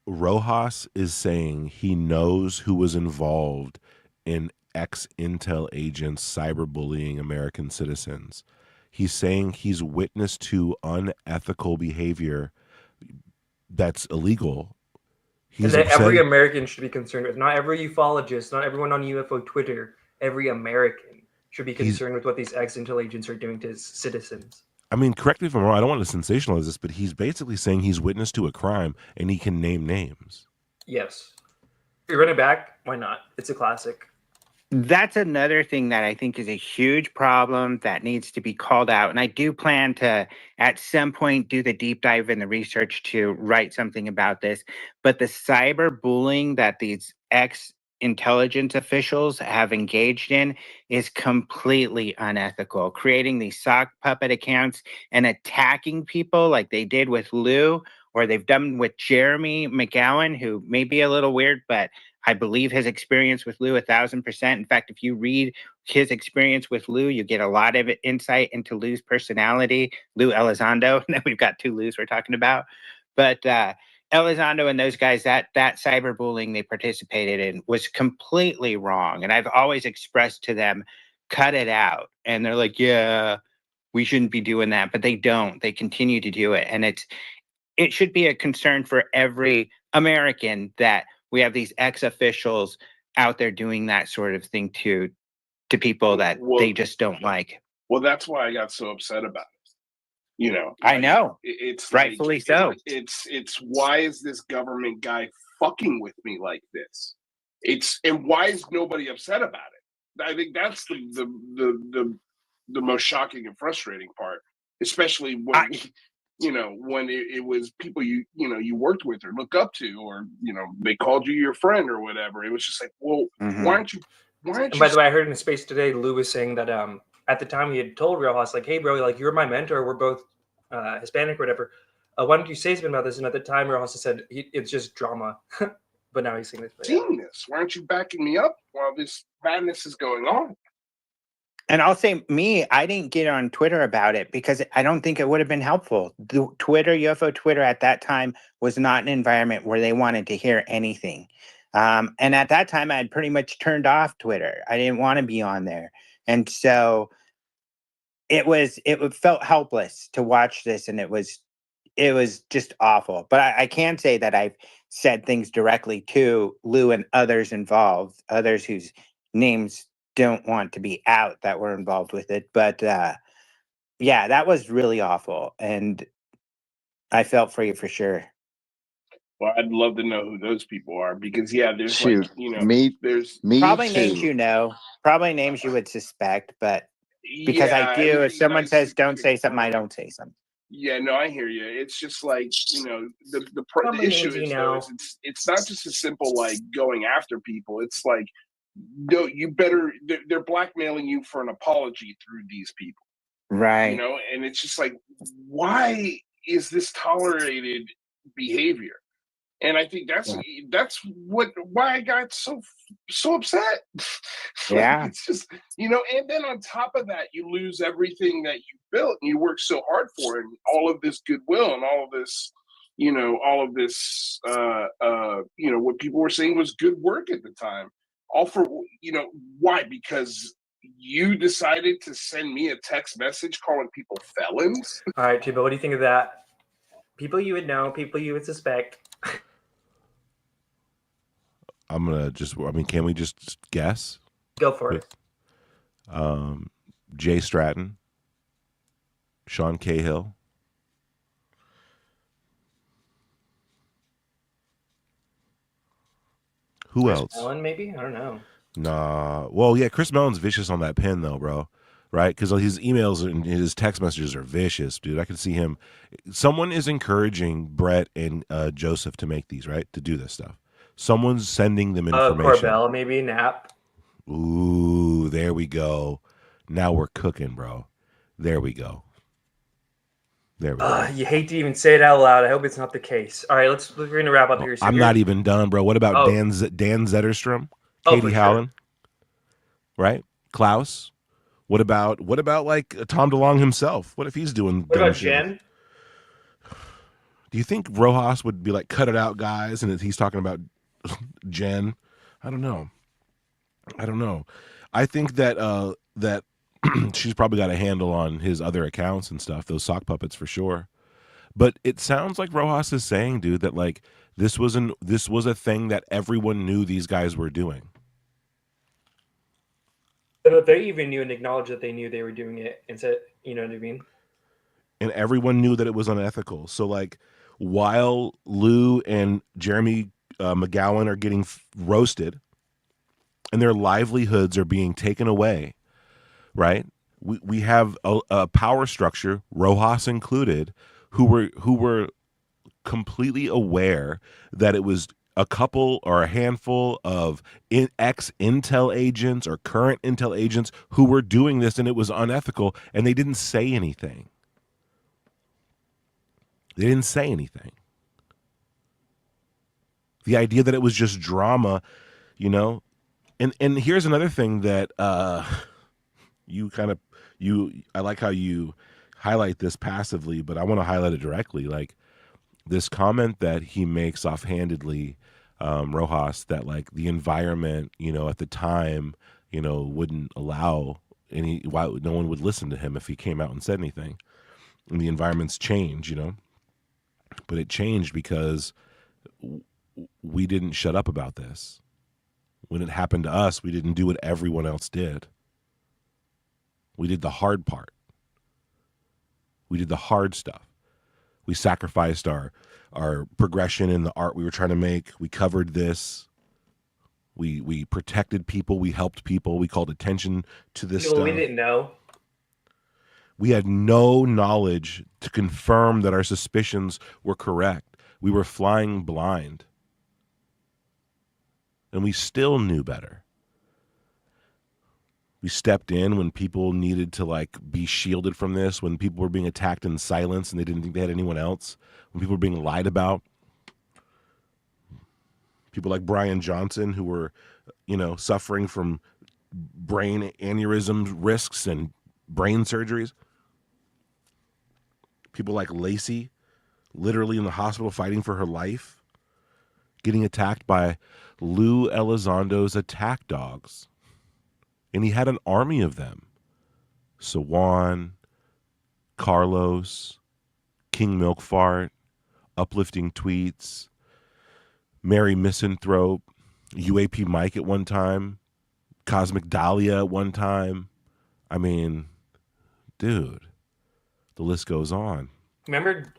Rojas is saying he knows who was involved in ex-Intel agents cyberbullying American citizens. He's saying he's witness to unethical behavior that's illegal. And that every American should be concerned with. Not every ufologist, not everyone on UFO Twitter, every American should be concerned with what these ex-Intel agents are doing to citizens. I mean, correct me if I'm wrong, I don't want to sensationalize this, but he's basically saying he's witness to a crime and he can name names. Yes. If you run it back, why not? It's a classic. That's another thing that I think is a huge problem that needs to be called out. And I do plan to, at some point, do the deep dive in the research to write something about this. But the cyberbullying that these ex-intelligence officials have engaged in is completely unethical. Creating these sock puppet accounts and attacking people like they did with Lou or they've done with Jeremy McGowan, who may be a little weird, but I believe his experience with Lou 1,000%. In fact, if you read his experience with Lou, you get a lot of insight into Lou's personality. Lou Elizondo, we've got two Lou's we're talking about, but Elizondo and those guys, that cyberbullying they participated in was completely wrong. And I've always expressed to them, cut it out. And they're like, yeah, we shouldn't be doing that. But they don't. They continue to do it. And it should be a concern for every American that we have these ex-officials out there doing that sort of thing to people that they just don't like. Well, that's why I got so upset about it. You know, I know. It's rightfully like, so. It's why is this government guy fucking with me like this? And why is nobody upset about it? I think that's the most shocking and frustrating part, especially when when it was people you worked with or look up to, or they called you your friend or whatever. It was just like, well, why aren't you? And by the way, I heard in a space today, Lou was saying that at the time he had told Rojas, like, hey, bro, like, you're my mentor. We're both Hispanic or whatever. Why don't you say something about this? And at the time, Rojas said, it's just drama. But now he's saying this. Seeing this. Why aren't you backing me up while this madness is going on? And I'll say I didn't get on Twitter about it because I don't think it would have been helpful. The UFO Twitter at that time was not an environment where they wanted to hear anything. And at that time, I had pretty much turned off Twitter. I didn't want to be on there. And so it felt helpless to watch this, and it was just awful. But I can say that I've said things directly to Lou and others involved, others whose names don't want to be out that were involved with it. But yeah, that was really awful. And I felt for you for sure. Well, I'd love to know who those people are, because there's Shoot, there's probably too. names probably names you would suspect, but because I do, if someone says don't say something, I don't say something. Yeah, no, I hear you. It's just like, the issue is, though, it's not just a simple like going after people. It's like, no, you better. They're blackmailing you for an apology through these people, right? And it's just like, why is this tolerated behavior? And I think that's why I got so upset. Yeah, it's just and then on top of that, you lose everything that you built and you worked so hard for, and all of this goodwill and all of this, what people were saying was good work at the time. All for why? Because you decided to send me a text message calling people felons. All right, Chiba, what do you think of that? People you would know, people you would suspect. I'm gonna can we just guess? Go for it. Jay Stratton, Sean Cahill. Who Chris else? Mellon, maybe? I don't know. Nah. Well, yeah, Chris Mellon's vicious on that pen though, bro. Right? Because his emails and his text messages are vicious, dude. I can see him. Someone is encouraging Brett and Joseph to make these, right? To do this stuff. Someone's sending them information. Corbell, maybe Knapp. Ooh, there we go. Now we're cooking, bro. There we go. There we go. You hate to even say it out loud. I hope it's not the case. All right, we're going to wrap up here. So I'm not even done, bro. What about Dan Zetterstrom? Katie Howland? Sure. Right? Klaus? What about like Tom DeLonge himself? What if he's doing? What about Jen? Do you think Rojas would be like, cut it out, guys, and he's talking about Jen? I don't know. I think that that she's probably got a handle on his other accounts and stuff, those sock puppets for sure. But it sounds like Rojas is saying, dude, that like this was a thing that everyone knew these guys were doing. They even knew and acknowledged that they knew they were doing it, and said, you know what I mean? And everyone knew that it was unethical. So like, while Lou and Jeremy McGowan are getting roasted, and their livelihoods are being taken away, right? We have a power structure, Rojas included, who were completely aware that it was a couple or a handful of ex-Intel agents or current Intel agents who were doing this, and it was unethical, and they didn't say anything. They didn't say anything. The idea that it was just drama, you know. And here's another thing that I like how you highlight this passively, but I want to highlight it directly. Like this comment that he makes offhandedly, Rojas, that like the environment, you know, at the time, you know, wouldn't allow why no one would listen to him if he came out and said anything. And the environment's changed, you know, but it changed because we didn't shut up about this. When it happened to us, we didn't do what everyone else did. We did the hard part. We did the hard stuff. We sacrificed our progression in the art we were trying to make. We covered this. We protected people. We helped people. We called attention to this stuff. We didn't know. We had no knowledge to confirm that our suspicions were correct. We were flying blind. And we still knew better. We stepped in when people needed to like be shielded from this, when people were being attacked in silence and they didn't think they had anyone else, when people were being lied about. People like Brian Johnson who were, you know, suffering from brain aneurysm risks and brain surgeries. People like Lacey, literally in the hospital fighting for her life, getting attacked by Lou Elizondo's attack dogs. And he had an army of them. Sawan, Carlos, King Milkfart, Uplifting Tweets, Mary Misanthrope, UAP Mike at one time, Cosmic Dahlia at one time. I mean, dude, the list goes on. Remember,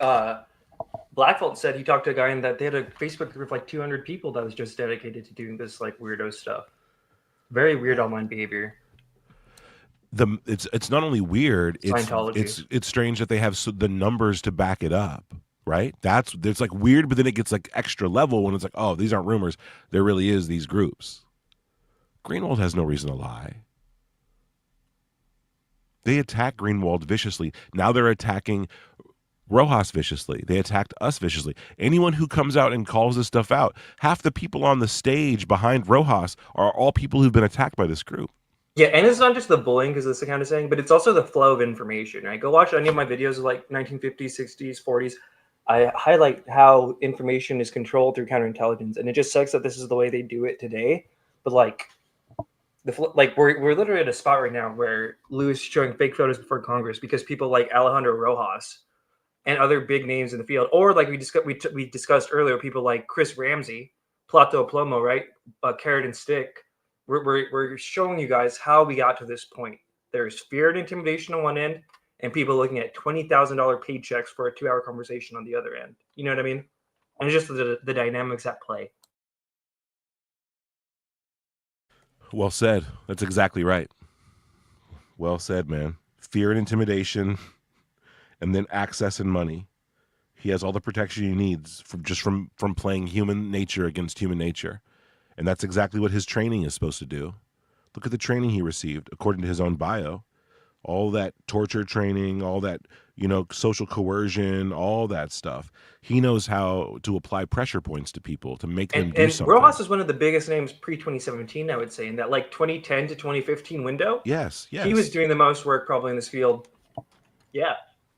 Blackvault said he talked to a guy and that they had a Facebook group of like 200 people that was just dedicated to doing this like weirdo stuff. Very weird online behavior. It's not only weird, Scientology. it's strange that they have the numbers to back it up, right? It's like weird, but then it gets like extra level when it's like, oh, these aren't rumors. There really is these groups. Greenwald has no reason to lie. They attack Greenwald viciously. Now they're attacking Rojas viciously. They attacked us viciously. Anyone who comes out and calls this stuff out, half the people on the stage behind Rojas are all people who've been attacked by this group. Yeah, and it's not just the bullying, because that's the kind of saying, but it's also the flow of information, right? Go watch any of my videos of like 1950s, 60s, 40s. I highlight how information is controlled through counterintelligence, and it just sucks that this is the way they do it today. But like, we're literally at a spot right now where Lou is showing fake photos before Congress because people like Alejandro Rojas and other big names in the field, or like we discussed earlier, people like Chris Ramsay, Plato Plomo, right? Carrot and Stick. We're showing you guys how we got to this point. There's fear and intimidation on one end, and people looking at $20,000 paychecks for a 2-hour conversation on the other end. You know what I mean? And it's just the dynamics at play. Well said. That's exactly right. Well said, man. Fear and intimidation, and then access and money. He has all the protection he needs from playing human nature against human nature. And that's exactly what his training is supposed to do. Look at the training he received, according to his own bio. All that torture training, all that, you know, social coercion, all that stuff. He knows how to apply pressure points to people to make them do something. Rojas is one of the biggest names pre-2017, I would say, in that like 2010 to 2015 window. Yes. He was doing the most work probably in this field. Yeah.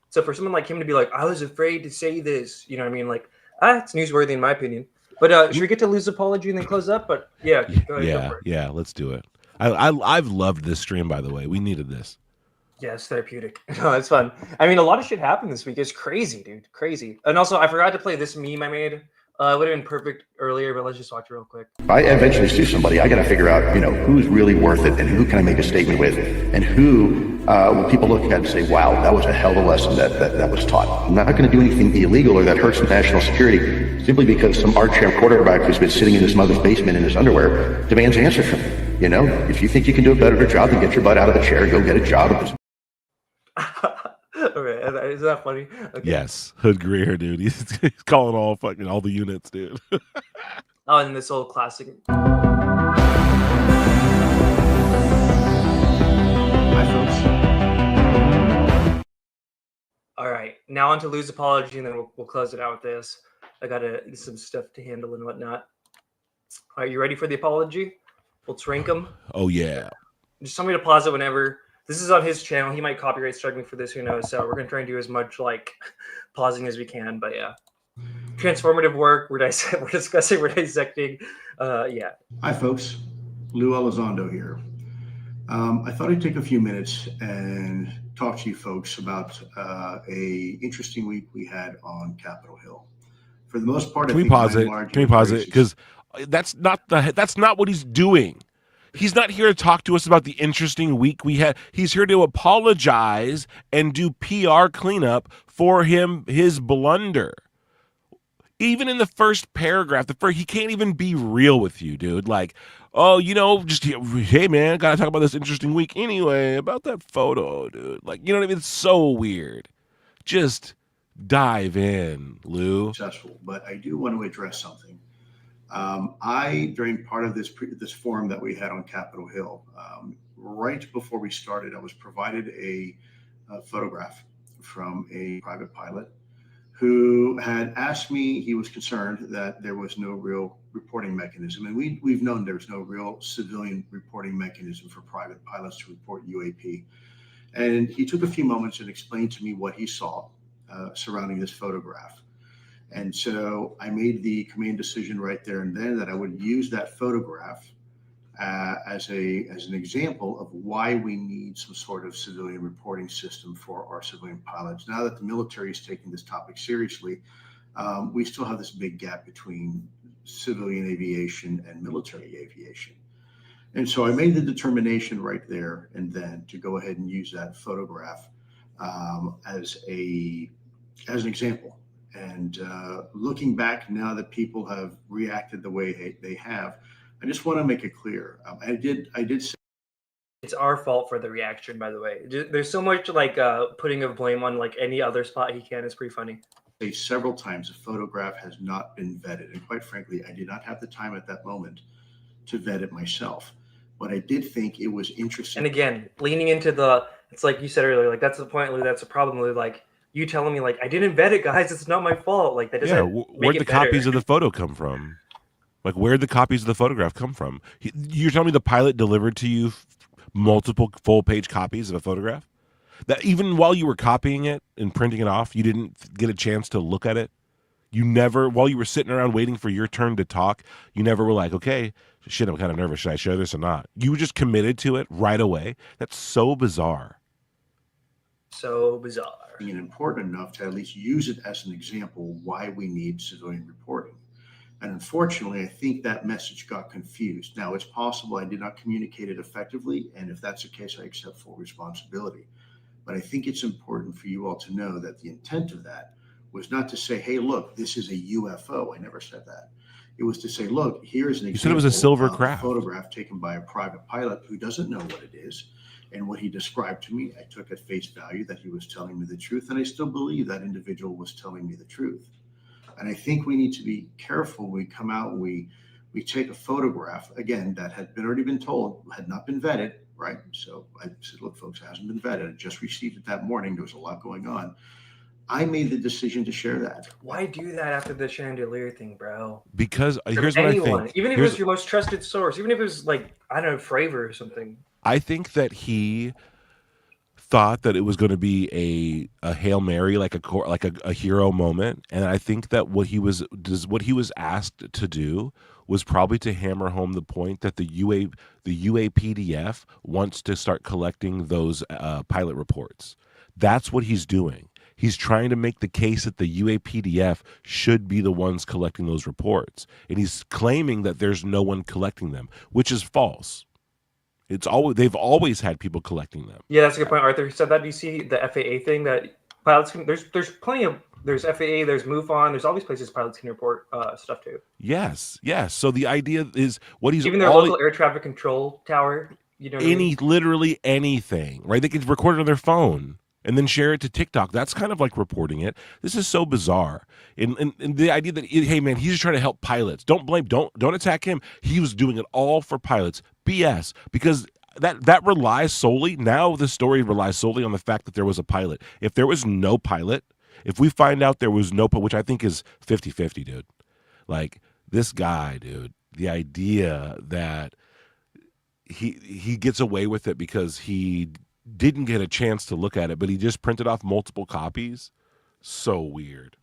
So for someone like him to be like, I was afraid to say this, you know what I mean? Like, it's newsworthy in my opinion. But should we get to Lou's apology and then close up? But yeah, go ahead, yeah, let's do it. I've loved this stream, by the way. We needed this. Yeah, it's therapeutic. No, it's fun. I mean, a lot of shit happened this week. It's crazy, dude. Crazy. And also, I forgot to play this meme I made. It would have been perfect earlier, but let's just watch it real quick. If I eventually sue somebody, I got to figure out, you know, who's really worth it and who can I make a statement with, and who will people look at and say, wow, that was a hell of a lesson that was taught. I'm not going to do anything illegal or that hurts national security simply because some armchair quarterback who's been sitting in his mother's basement in his underwear demands answers from me. You know, if you think you can do a better job, then get your butt out of the chair, go get a job. Okay, is that funny? Okay. Yes, Hood Greer, dude. He's calling all the units, dude. Oh, and this old classic. All right, now on to Lou's apology, and then we'll close it out with this. I got some stuff to handle and whatnot. All right, you ready for the apology? Let's rank them. Oh yeah. Just tell me to pause it whenever. This is on his channel. He might copyright strike me for this. Who knows? So we're gonna try and do as much like pausing as we can. But yeah, transformative work. We're discussing. We're dissecting. Yeah. Hi, folks. Lou Elizondo here. I thought I'd take a few minutes and talk to you folks about a interesting week we had on Capitol Hill. For the most part, Can we pause it? Can we pause it? Because that's not what he's doing. He's not here to talk to us about the interesting week we had. He's here to apologize and do PR cleanup for his blunder. Even in the first paragraph, he can't even be real with you, dude. Like, oh, just, hey, man, gotta talk about this interesting week anyway, about that photo, dude. Like, you know what I mean? It's so weird. Just dive in, Lou. Successful, but I do want to address something. During part of this forum that we had on Capitol Hill, right before we started, I was provided a photograph from a private pilot who had asked me, he was concerned that there was no real reporting mechanism. And we've known there's no real civilian reporting mechanism for private pilots to report UAP. And he took a few moments and explained to me what he saw surrounding this photograph. And so I made the command decision right there and then that I would use that photograph as an example of why we need some sort of civilian reporting system for our civilian pilots. Now that the military is taking this topic seriously, we still have this big gap between civilian aviation and military aviation. And so I made the determination right there and then to go ahead and use that photograph as an example. And looking back now that people have reacted the way they have, I just want to make it clear. I did say it's our fault for the reaction, by the way. There's so much like putting of blame on like any other spot he can. It's pretty funny. Several times the photograph has not been vetted. And quite frankly, I did not have the time at that moment to vet it myself. But I did think it was interesting. And again, leaning into it's like you said earlier, like that's the point, Lou. That's a problem, Lou. Like you telling me like, I didn't vet it, guys. It's not my fault. Like that doesn't where'd the copies of the photo come from? Like, where'd the copies of the photograph come from? You're telling me the pilot delivered to you multiple full-page copies of a photograph? That even while you were copying it and printing it off, you didn't get a chance to look at it? You never, while you were sitting around waiting for your turn to talk, you never were like, okay, shit, I'm kind of nervous. Should I share this or not? You were just committed to it right away. That's so bizarre. So bizarre. And important enough to at least use it as an example why we need civilian reporting. And unfortunately, I think that message got confused. Now, it's possible I did not communicate it effectively, and if that's the case, I accept full responsibility. But I think it's important for you all to know that the intent of that was not to say, hey, look, this is a UFO. I never said that. It was to say, look, here's an example. You said it was a silver craft. Photograph taken by a private pilot who doesn't know what it is. And what he described to me, I took at face value that he was telling me the truth, and I still believe that individual was telling me the truth. And I think we need to be careful when we come out, we take a photograph, again, that had already been told, had not been vetted, right? So I said, look, folks, it hasn't been vetted. I just received it that morning. There was a lot going on. I made the decision to share that. Why do that after the chandelier thing, bro? Because here's what I think. Even if it was your most trusted source, even if it was like, I don't know, Fravor or something. I think that he thought that it was going to be a Hail Mary, like a hero moment, and I think that what he was asked to do was probably to hammer home the point that the UAPDF wants to start collecting those pilot reports. That's what he's doing. He's trying to make the case that the UAPDF should be the ones collecting those reports, and he's claiming that there's no one collecting them, which is false. They've always had people collecting them. Yeah, that's a good point, Arthur. So that, do you see the FAA thing that pilots can? There's plenty of there's FAA, there's MUFON, there's all these places pilots can report stuff to. Yes. So the idea is what he's even their local air traffic control tower. You know, literally anything, right? They can record it on their phone and then share it to TikTok. That's kind of like reporting it. This is so bizarre. And the idea that, hey man, he's just trying to help pilots. Don't attack him. He was doing it all for pilots. BS. Because that relies solely, now the story relies solely on the fact that there was a pilot. If there was no pilot, if we find out there was no, which I think is 50-50, dude. Like, this guy, dude, the idea that he gets away with it because he didn't get a chance to look at it, but he just printed off multiple copies. So weird.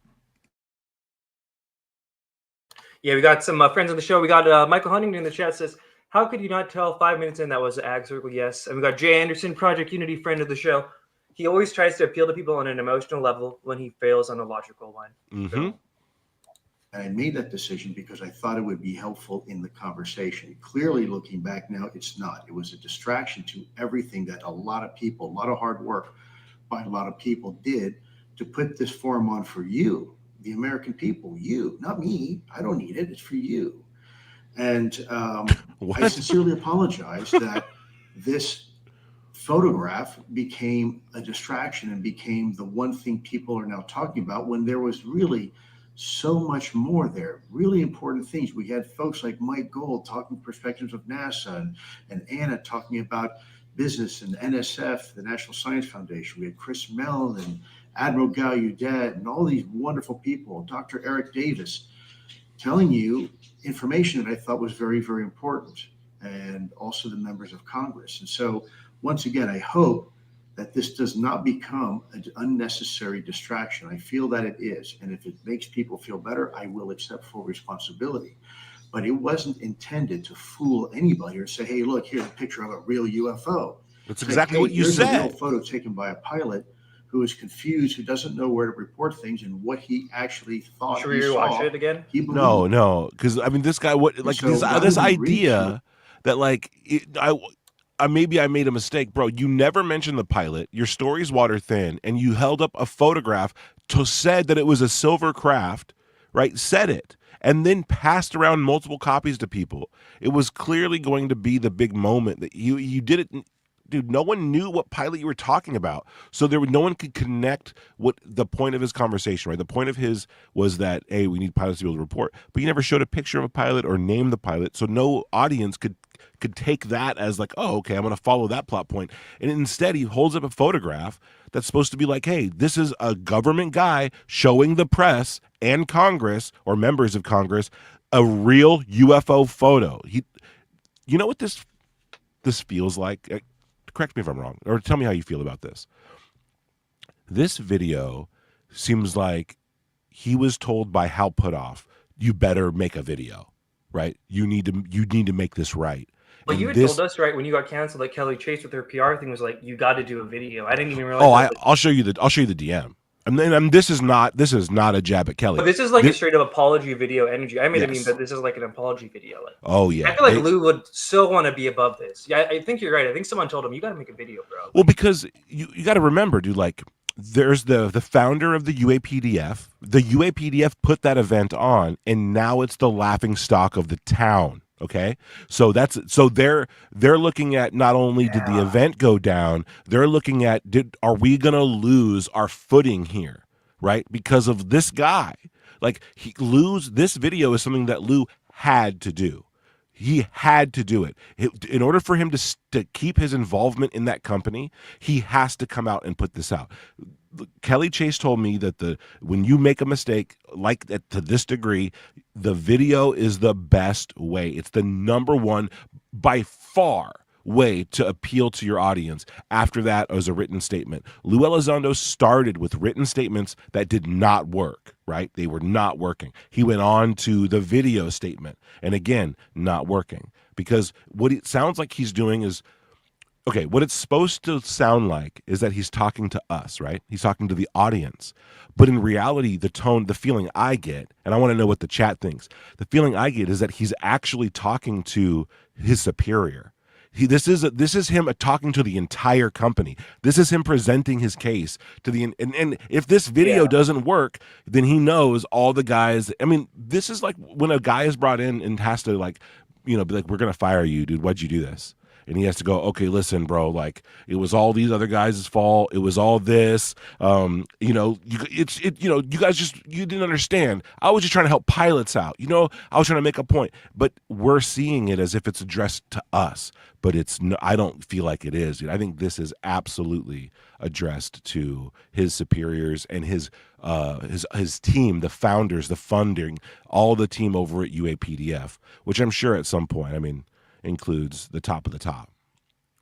Yeah, we got some friends on the show. We got Michael Huntington in the chat says, how could you not tell 5 minutes in that was Ag Circle? Yes. And we got Jay Anderson, Project Unity, friend of the show. He always tries to appeal to people on an emotional level when he fails on a logical one. And I made that decision because I thought it would be helpful in the conversation. Clearly, looking back now, it's not. It was a distraction to everything that a lot of people, a lot of hard work by a lot of people did to put this forum on for you, the American people, you, not me. I don't need it. It's for you. And I sincerely apologize that this photograph became a distraction and became the one thing people are now talking about when there was really so much more there, really important things. We had folks like Mike Gold talking perspectives of NASA and Anna talking about business and NSF, the National Science Foundation. We had Chris Mellon and Admiral Gallaudet and all these wonderful people, Dr. Eric Davis, telling you information that I thought was very, very important, and also the members of Congress. And so once again, I hope that this does not become an unnecessary distraction. I feel that it is. And if it makes people feel better, I will accept full responsibility. But it wasn't intended to fool anybody or say, hey, look, here's a picture of a real UFO. That's exactly what you here's said. A real photo taken by a pilot who is confused, who doesn't know where to report things and what he actually thought. Should we watch it again? No, because I mean, this guy, this idea that like maybe I made a mistake, bro. You never mentioned the pilot. Your story's water thin, and you held up a photograph to said that it was a silver craft, right? Said it, and then passed around multiple copies to people. It was clearly going to be the big moment that you did it. Dude, no one knew what pilot you were talking about. So no one could connect what the point of his conversation, right? The point of his was that, hey, we need pilots to be able to report. But you never showed a picture of a pilot or named the pilot. So no audience could take that as like, oh, okay, I'm going to follow that plot point. And instead, he holds up a photograph that's supposed to be like, hey, this is a government guy showing the press and Congress or members of Congress a real UFO photo. You know what this feels like? Correct me if I'm wrong, or tell me how you feel about this. This video seems like he was told by Hal Puthoff, you better make a video, right? You need to make this right. Well, you had told us, right, when you got canceled, that Kelly Chase with her PR thing was like, you got to do a video. I didn't even realize. I'll show you the DM. And this is not a jab at Kelly. But this is like a straight up apology video energy. I made it mean that this is like an apology video. Like, oh yeah, I feel like Lou would so want to be above this. Yeah, I think you're right. I think someone told him you got to make a video, bro. Well, because you got to remember, dude. Like, there's the founder of the UAPDF. The UAPDF put that event on, and now it's the laughing stock of the town. Okay, so they're looking at not only did the event go down, they're looking at are we gonna lose our footing here, right? Because of this guy. Like this video is something that Lou had to do. He had to do it. In order for him to keep his involvement in that company, he has to come out and put this out. Kelly Chase told me that when you make a mistake like that to this degree, the video is the best way. It's the number one by far way to appeal to your audience. After that was a written statement. Lou Elizondo started with written statements that did not work, right? They were not working. He went on to the video statement, and again, not working, because what it sounds like he's doing is, okay, what it's supposed to sound like is that he's talking to us, right? He's talking to the audience. But in reality, the tone, the feeling I get, and I want to know what the chat thinks, the feeling I get is that he's actually talking to his superior. This is him talking to the entire company. This is him presenting his case to the and if this video doesn't work, then he knows all the guys. I mean, this is like when a guy is brought in and has to be like, we're gonna fire you, dude. Why'd you do this? and he has to go, okay, listen, bro, like it was all these other guys' fault. It was all this, you know, you guys you didn't understand. I was just trying to help pilots out. You know, I was trying to make a point, but we're seeing it as if it's addressed to us, but it's no, I don't feel like it is. I think this is absolutely addressed to his superiors and his team, the founders, the funding, all the team over at UAPDF, which I'm sure at some point, I mean, includes the top of the top,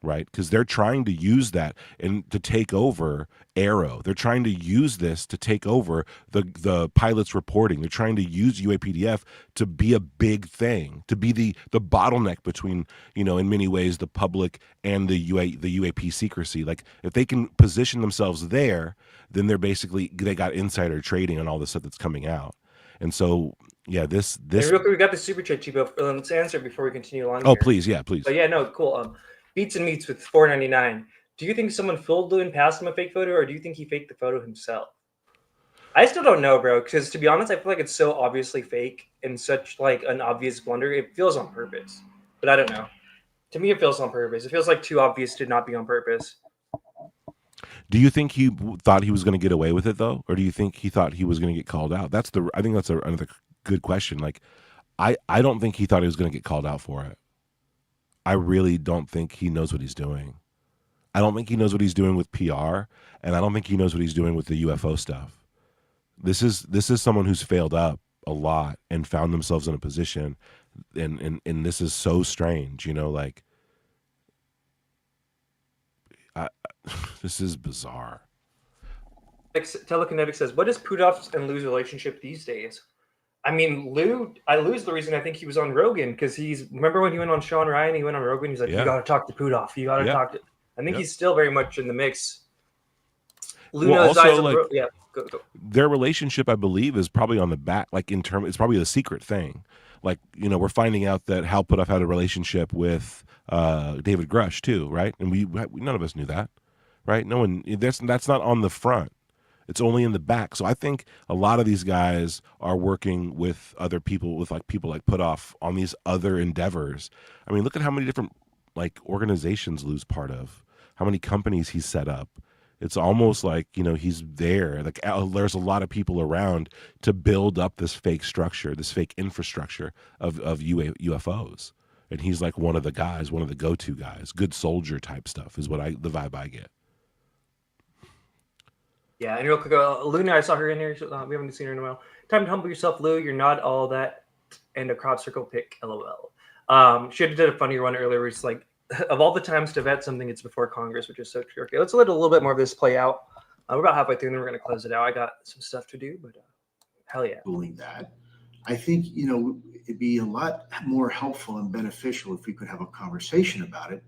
right? Because they're trying to use that and to take over Arrow. They're trying to use this to take over the pilots reporting. They're trying to use UAPDF to be a big thing, to be the bottleneck between, you know, in many ways, the public and the UAP secrecy. Like if they can position themselves there, then they got insider trading on all the stuff that's coming out. And so, yeah, this. Hey, real quick, we got the super chat, Chibo. Let's answer before we continue on. Oh, here. please, yeah, please. But yeah, no, cool. Beats and Meats with $4.99. Do you think someone fooled Lou and passed him a fake photo, or do you think he faked the photo himself? I still don't know, bro. Because to be honest, I feel like it's so obviously fake and such like an obvious blunder. It feels on purpose, but I don't know. To me, it feels on purpose. It feels like too obvious to not be on purpose. Do you think he thought he was going to get away with it though, or do you think he thought he was going to get called out? I think that's another good question. Like, I don't think he thought he was going to get called out for it. I really don't think he knows what he's doing. I don't think he knows what he's doing with PR, and I don't think he knows what he's doing with the UFO stuff. This is someone who's failed up a lot and found themselves in a position, and this is so strange, you know, like this is bizarre. Telekinetic says, what is Pudov's and Lou's relationship these days? I mean, Lou's the reason I think he was on Rogan, because remember when he went on Sean Ryan, he went on Rogan, he's like, you got to talk to Pudov. You got to talk to, I think he's still very much in the mix. Lou knows also, like, go. Their relationship, I believe, is probably on the back, like it's probably a secret thing. Like, you know, we're finding out that Hal Puthoff had a relationship with David Grush too, right? And we none of us knew that, right? No one. That's not on the front. It's only in the back. So I think a lot of these guys are working with other people, with like people like Puthoff on these other endeavors. I mean, look at how many different like organizations Lou's part of, how many companies he's set up. It's almost like, you know, he's there. Like there's a lot of people around to build up this fake structure, this fake infrastructure of UFOs. And he's like one of the guys, one of the go-to guys, good soldier type stuff is what the vibe I get. Yeah, and real quick, Luna, I saw her in here. We haven't seen her in a while. Time to humble yourself, Lou. You're not all that. And a crop circle pick, LOL. She did a funny one earlier where it's like, of all the times to vet something, it's before Congress, which is so true. Okay, let's let a little bit more of this play out. We're about halfway through, and then we're going to close it out. I got some stuff to do, but hell yeah. Doing that, I think, you know, it'd be a lot more helpful and beneficial if we could have a conversation about it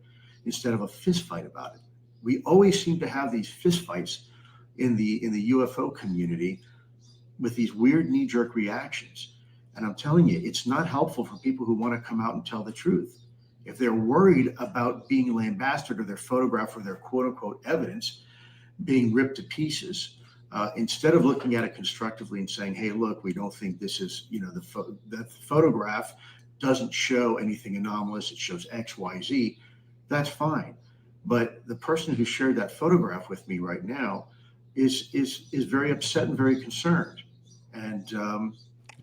instead of a fist fight about it. We always seem to have these fist fights in the UFO community with these weird knee-jerk reactions. And I'm telling you, it's not helpful for people who want to come out and tell the truth. If they're worried about being lambasted or their photograph or their quote-unquote evidence being ripped to pieces, instead of looking at it constructively and saying, hey, look, we don't think this is, you know, the photograph doesn't show anything anomalous, it shows X, Y, Z, that's fine. But the person who shared that photograph with me right now is very upset and very concerned. And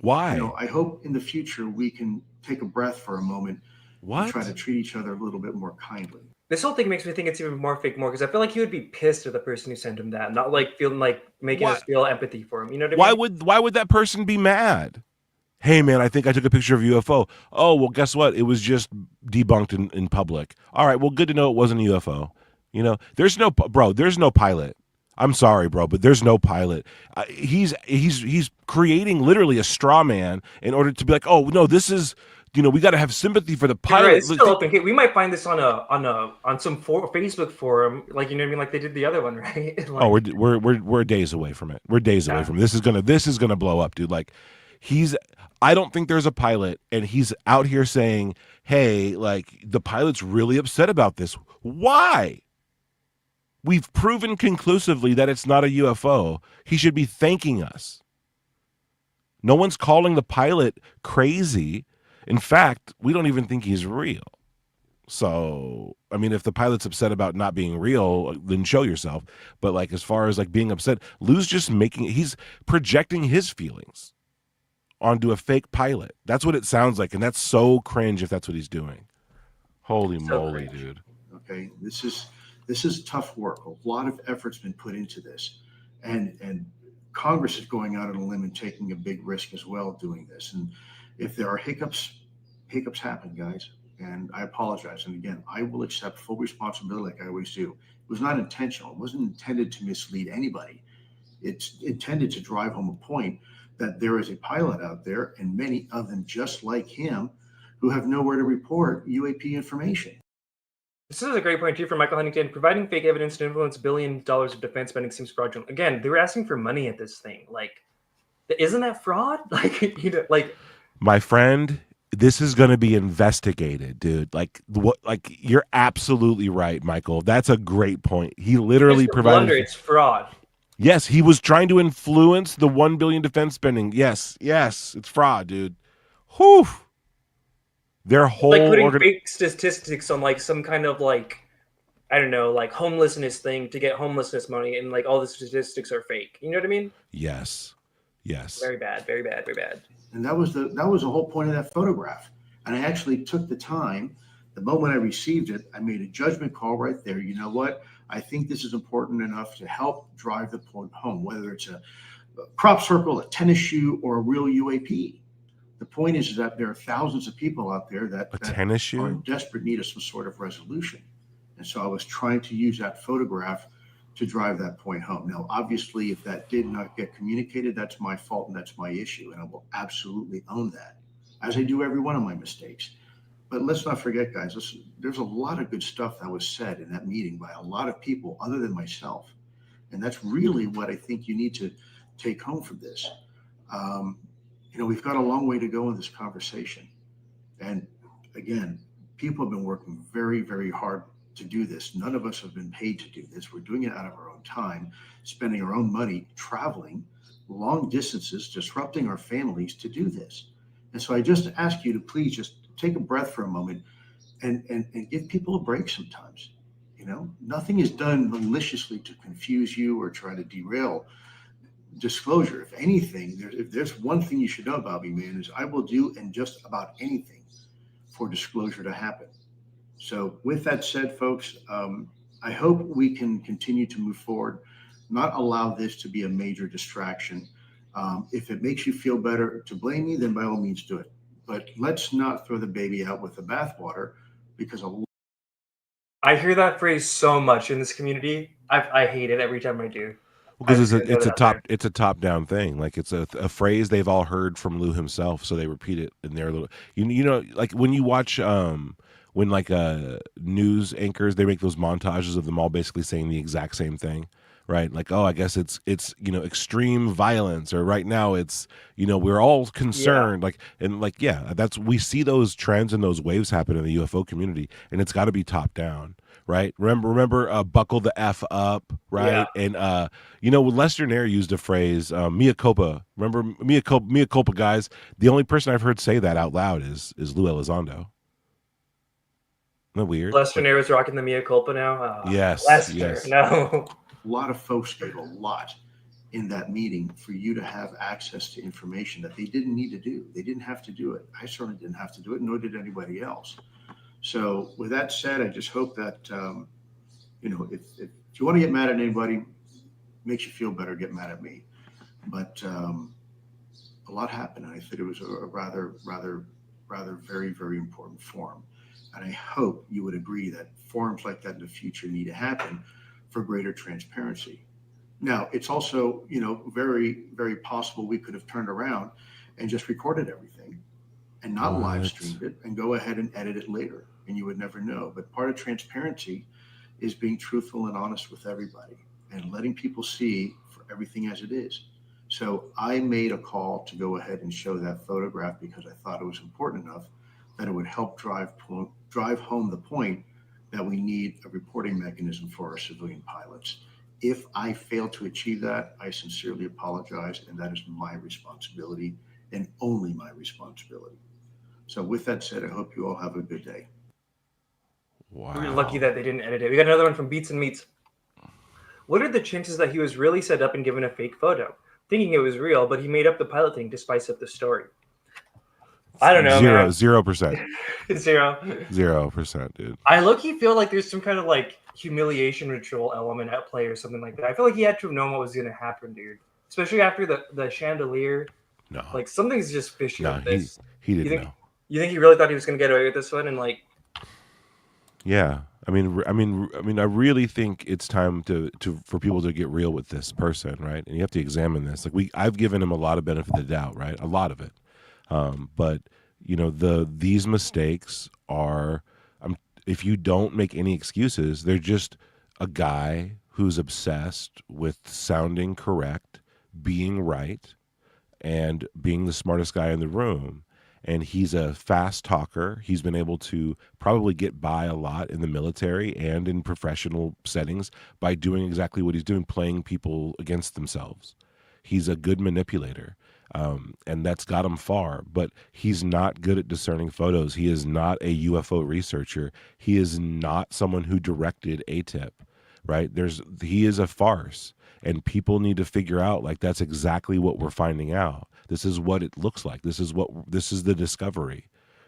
why? You know, I hope in the future we can take a breath for a moment and try to treat each other a little bit more kindly. This whole thing makes me think it's even more fake because I feel like he would be pissed at the person who sent him that, not like feeling like making us feel empathy for him. You know what I mean? Why would that person be mad? Hey man, I think I took a picture of a UFO. Oh, well, guess what? It was just debunked in public. All right, well, good to know it wasn't a UFO. You know, there's no pilot. I'm sorry, bro, but there's no pilot. He's creating literally a straw man in order to be like, oh no, this is, you know, we got to have sympathy for the pilot. Right, it's still open. We might find this on some Facebook forum, like, you know what I mean, like they did the other one, right? Like, oh, we're days away from it. We're days away from it. This is gonna blow up, dude. Like, I don't think there's a pilot, and he's out here saying, hey, like the pilot's really upset about this. Why? We've proven conclusively that it's not a UFO. He should be thanking us. No one's calling the pilot crazy. In fact, we don't even think he's real. So, I mean, if the pilot's upset about not being real, then show yourself. But like, as far as like being upset, Lou's just he's projecting his feelings onto a fake pilot. That's what it sounds like. And that's so cringe if that's what he's doing. Holy moly, dude. Okay. This is tough work. A lot of effort's been put into this, and Congress is going out on a limb and taking a big risk as well doing this. And if there are hiccups happen, guys. And I apologize. And again, I will accept full responsibility like I always do. It was not intentional. It wasn't intended to mislead anybody. It's intended to drive home a point that there is a pilot out there, and many of them just like him, who have nowhere to report UAP information. This is a great point too from Michael Huntington. Providing fake evidence to influence billions of dollars of defense spending seems fraudulent. Again, they were asking for money at this thing. Like, isn't that fraud? Like, you know, like, my friend, this is going to be investigated, dude. Like, what? Like, you're absolutely right, Michael. That's a great point. He literally provided. It's fraud. Yes, he was trying to influence the $1 billion defense spending. Yes, it's fraud, dude. Whew. Their whole like putting fake statistics on like some kind of like, I don't know, like homelessness thing to get homelessness money, and like all the statistics are fake. You know what I mean? Yes. Very bad, very bad, very bad. And that was the whole point of that photograph. And I actually took the time. The moment I received it, I made a judgment call right there. You know what? I think this is important enough to help drive the point home, whether it's a crop circle, a tennis shoe, or a real UAP. The point is that there are thousands of people out there that are in desperate need of some sort of resolution. And so I was trying to use that photograph to drive that point home. Now, obviously, if that did not get communicated, that's my fault and that's my issue. And I will absolutely own that, as I do every one of my mistakes. But let's not forget, guys, there's a lot of good stuff that was said in that meeting by a lot of people other than myself. And that's really what I think you need to take home from this. You know, we've got a long way to go in this conversation. And again, people have been working very, very hard to do this. None of us have been paid to do this. We're doing it out of our own time, spending our own money, traveling long distances, disrupting our families to do this. And so I just ask you to please just take a breath for a moment and give people a break sometimes. You know, nothing is done maliciously to confuse you or try to derail disclosure. If anything, if there's one thing you should know about me, man, is I will do and just about anything for disclosure to happen. So with that said, folks, I hope we can continue to move forward, not allow this to be a major distraction. If it makes you feel better to blame me, then by all means do it. But let's not throw the baby out with the bathwater, because I hear that phrase so much in this community. I hate it every time I do. Because it's a top down thing. Like, it's a phrase they've all heard from Lou himself, so they repeat it in their little. You know, like when you watch when like news anchors, they make those montages of them all basically saying the exact same thing, right? Like, oh, I guess it's you know, extreme violence, or right now it's, you know, we're all concerned, like, and like, yeah, we see those trends and those waves happen in the UFO community, and it's got to be top down. Right. Remember, buckle the F up. Right. Yeah. And, you know, Lester Nair used a phrase, mea culpa. Remember, mea culpa, guys. The only person I've heard say that out loud is Lou Elizondo. Isn't that weird? Lester Nair is rocking the mea culpa now. Yes. Lester, yes. No. A lot of folks gave a lot in that meeting for you to have access to information that they didn't need to do. They didn't have to do it. I certainly didn't have to do it, nor did anybody else. So with that said, I just hope that, you know, if you want to get mad at anybody, makes you feel better, get mad at me. But a lot happened. And I think it was a rather very, very important forum. And I hope you would agree that forums like that in the future need to happen for greater transparency. Now, it's also, you know, very, very possible we could have turned around and just recorded everything and not live streamed it and go ahead and edit it later, and you would never know. But part of transparency is being truthful and honest with everybody and letting people see for everything as it is. So I made a call to go ahead and show that photograph because I thought it was important enough that it would help drive home the point that we need a reporting mechanism for our civilian pilots. If I fail to achieve that, I sincerely apologize, and that is my responsibility and only my responsibility. So with that said, I hope you all have a good day. Wow. We're lucky that they didn't edit it. We got another one from Beats and Meats. What are the chances that he was really set up and given a fake photo, thinking it was real, but he made up the pilot thing to spice up the story? I don't know, man. 0%. 0%, dude. I low-key feel like there's some kind of like humiliation ritual element at play or something like that. I feel like he had to have known what was going to happen, dude. Especially after the chandelier. No. Like something's just fishy with this. He didn't know. You think he really thought he was going to get away with this one? And like, yeah, I mean, I really think it's time for people to get real with this person, right? And you have to examine this. Like I've given him a lot of benefit of the doubt, right? A lot of it. But you know, these mistakes are, if you don't make any excuses, they're just a guy who's obsessed with sounding correct, being right, and being the smartest guy in the room. And he's a fast talker. He's been able to probably get by a lot in the military and in professional settings by doing exactly what he's doing, playing people against themselves. He's a good manipulator. And that's got him far, but he's not good at discerning photos. He is not a UFO researcher. He is not someone who directed ATIP, right? He is a farce, and people need to figure out, like, that's exactly what we're finding out. This is what it looks like. This is the discovery.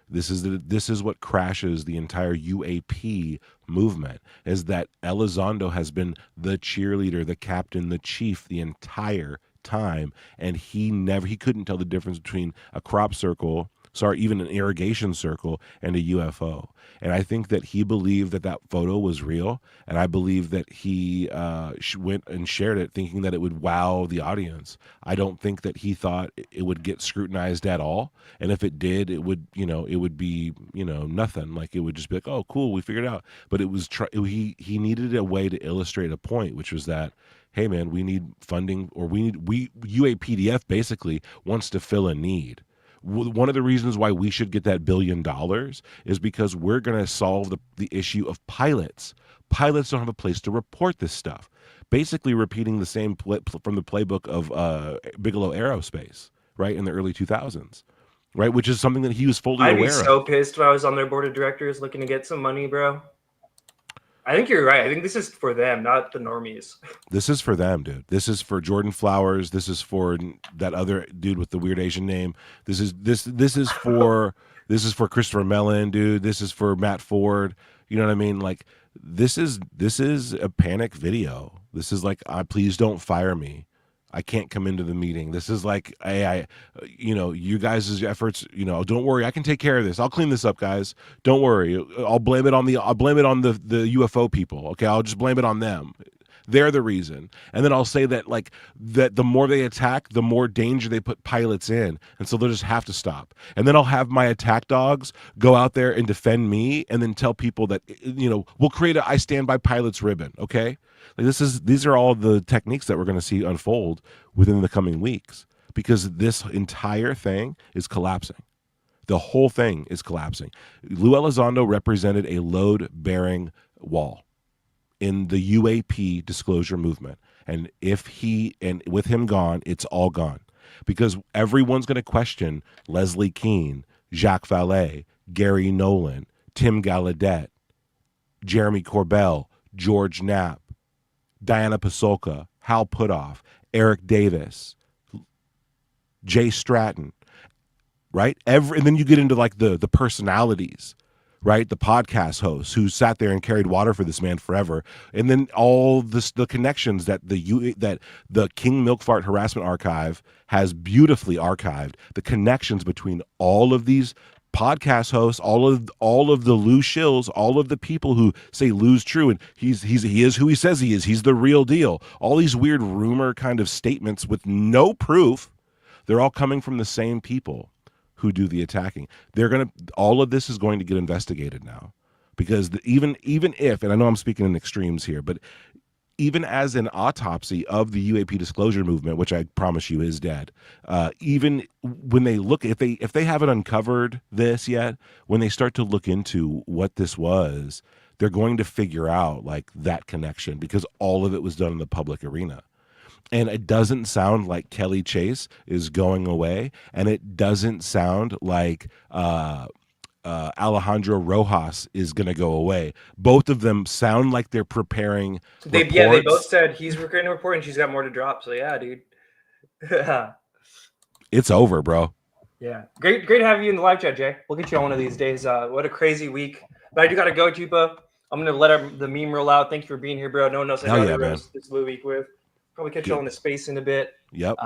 This is what crashes the entire UAP movement, is that Elizondo has been the cheerleader, the captain, the chief the entire time, and he couldn't tell the difference between a crop circle, even an irrigation circle, and a UFO. And I think that he believed that photo was real, and I believe that he went and shared it thinking that it would wow the audience. I don't think that he thought it would get scrutinized at all, and if it did, it would be nothing. Like, it would just be like, oh, cool, we figured it out. But it was he needed a way to illustrate a point, which was that, hey man, we need funding, or UAPDF basically wants to fill a need. One of the reasons why we should get that $1 billion is because we're going to solve the issue of pilots. Pilots don't have a place to report this stuff. Basically repeating the same from the playbook of Bigelow Aerospace, right, in the early 2000s, right, which is something that he was fully aware of. I'd be so pissed when I was on their board of directors looking to get some money, bro. I think you're right. I think this is for them, not the normies. This is for them, dude. This is for Jordan Flowers. This is for that other dude with the weird Asian name. This is for Christopher Mellon, dude. This is for Matt Ford. You know what I mean? Like, this is a panic video. This is like, please don't fire me. I can't come into the meeting. This is like, hey, you guys' efforts, don't worry, I can take care of this. I'll clean this up, guys. Don't worry. I'll blame it on the UFO people. Okay, I'll just blame it on them. They're the reason. And then I'll say that the more they attack, the more danger they put pilots in. And so they'll just have to stop. And then I'll have my attack dogs go out there and defend me, and then tell people that, we'll create a I Stand By Pilots ribbon. Okay. Like, these are all the techniques that we're going to see unfold within the coming weeks, because this entire thing is collapsing. The whole thing is collapsing. Lou Elizondo represented a load-bearing wall in the UAP disclosure movement. And with him gone, it's all gone, because everyone's going to question Leslie Keane, Jacques Vallée, Gary Nolan, Tim Gallaudet, Jeremy Corbell, George Knapp, Diana Pasolka, Hal Puthoff, Eric Davis, Jay Stratton, right? And then you get into like the personalities, right? The podcast hosts who sat there and carried water for this man forever. And then all the connections that the King Milkfart Harassment Archive has beautifully archived, the connections between all of these podcast hosts, all of the Lou shills, all of the people who say Lou's true and he is who he says he is. He's the real deal. All these weird rumor kind of statements with no proof. They're all coming from the same people who do the attacking. All of this is going to get investigated now, because even if, and I know I'm speaking in extremes here, but even as an autopsy of the UAP disclosure movement, which I promise you is dead, even when they look, if they haven't uncovered this yet, when they start to look into what this was, they're going to figure out like that connection, because all of it was done in the public arena. And it doesn't sound like Kelly Chase is going away, and it doesn't sound like Alejandro Rojas is going to go away. Both of them sound like they're preparing. They both said he's going to report and she's got more to drop. So yeah, dude. It's over, bro. Yeah, great to have you in the live chat, Jay. We'll get you on one of these days. What a crazy week. But I do got to go, Chupa. I'm going to let the meme roll out. Thank you for being here, bro. No one else I got this blue week with. Probably catch you on the space in a bit. Yep.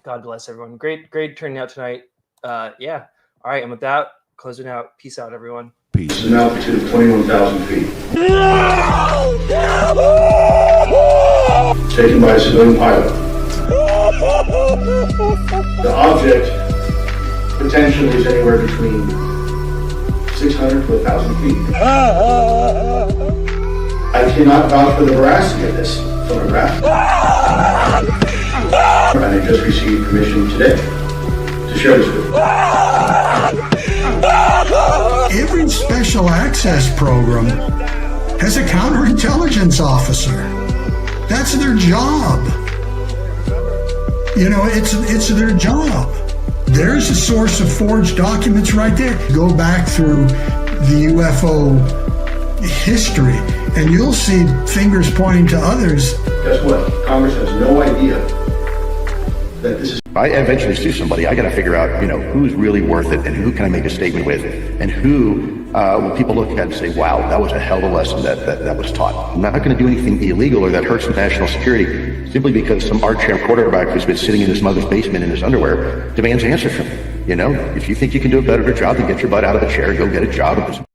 God bless everyone. Great turning out tonight. Yeah. All right. And with that, closing out. Peace out, everyone. Peace. It's an altitude of 21,000 feet. Taken by a civilian pilot. The object potentially is anywhere between 600 to 1,000 feet. I cannot vouch for the veracity of this photograph. And I just received permission today to share this with you. Every special access program has a counterintelligence officer. That's their job. You know, it's their job. There's a source of forged documents right there. Go back through the UFO history and you'll see fingers pointing to others. Guess what? Congress has no idea that this is. If I eventually sue somebody, I got to figure out, who's really worth it and who can I make a statement with, and who will people look at and say, wow, that was a hell of a lesson that was taught. I'm not going to do anything illegal or that hurts national security simply because some armchair quarterback who's been sitting in his mother's basement in his underwear demands answers from me. If you think you can do a better job, then get your butt out of the chair, go get a job.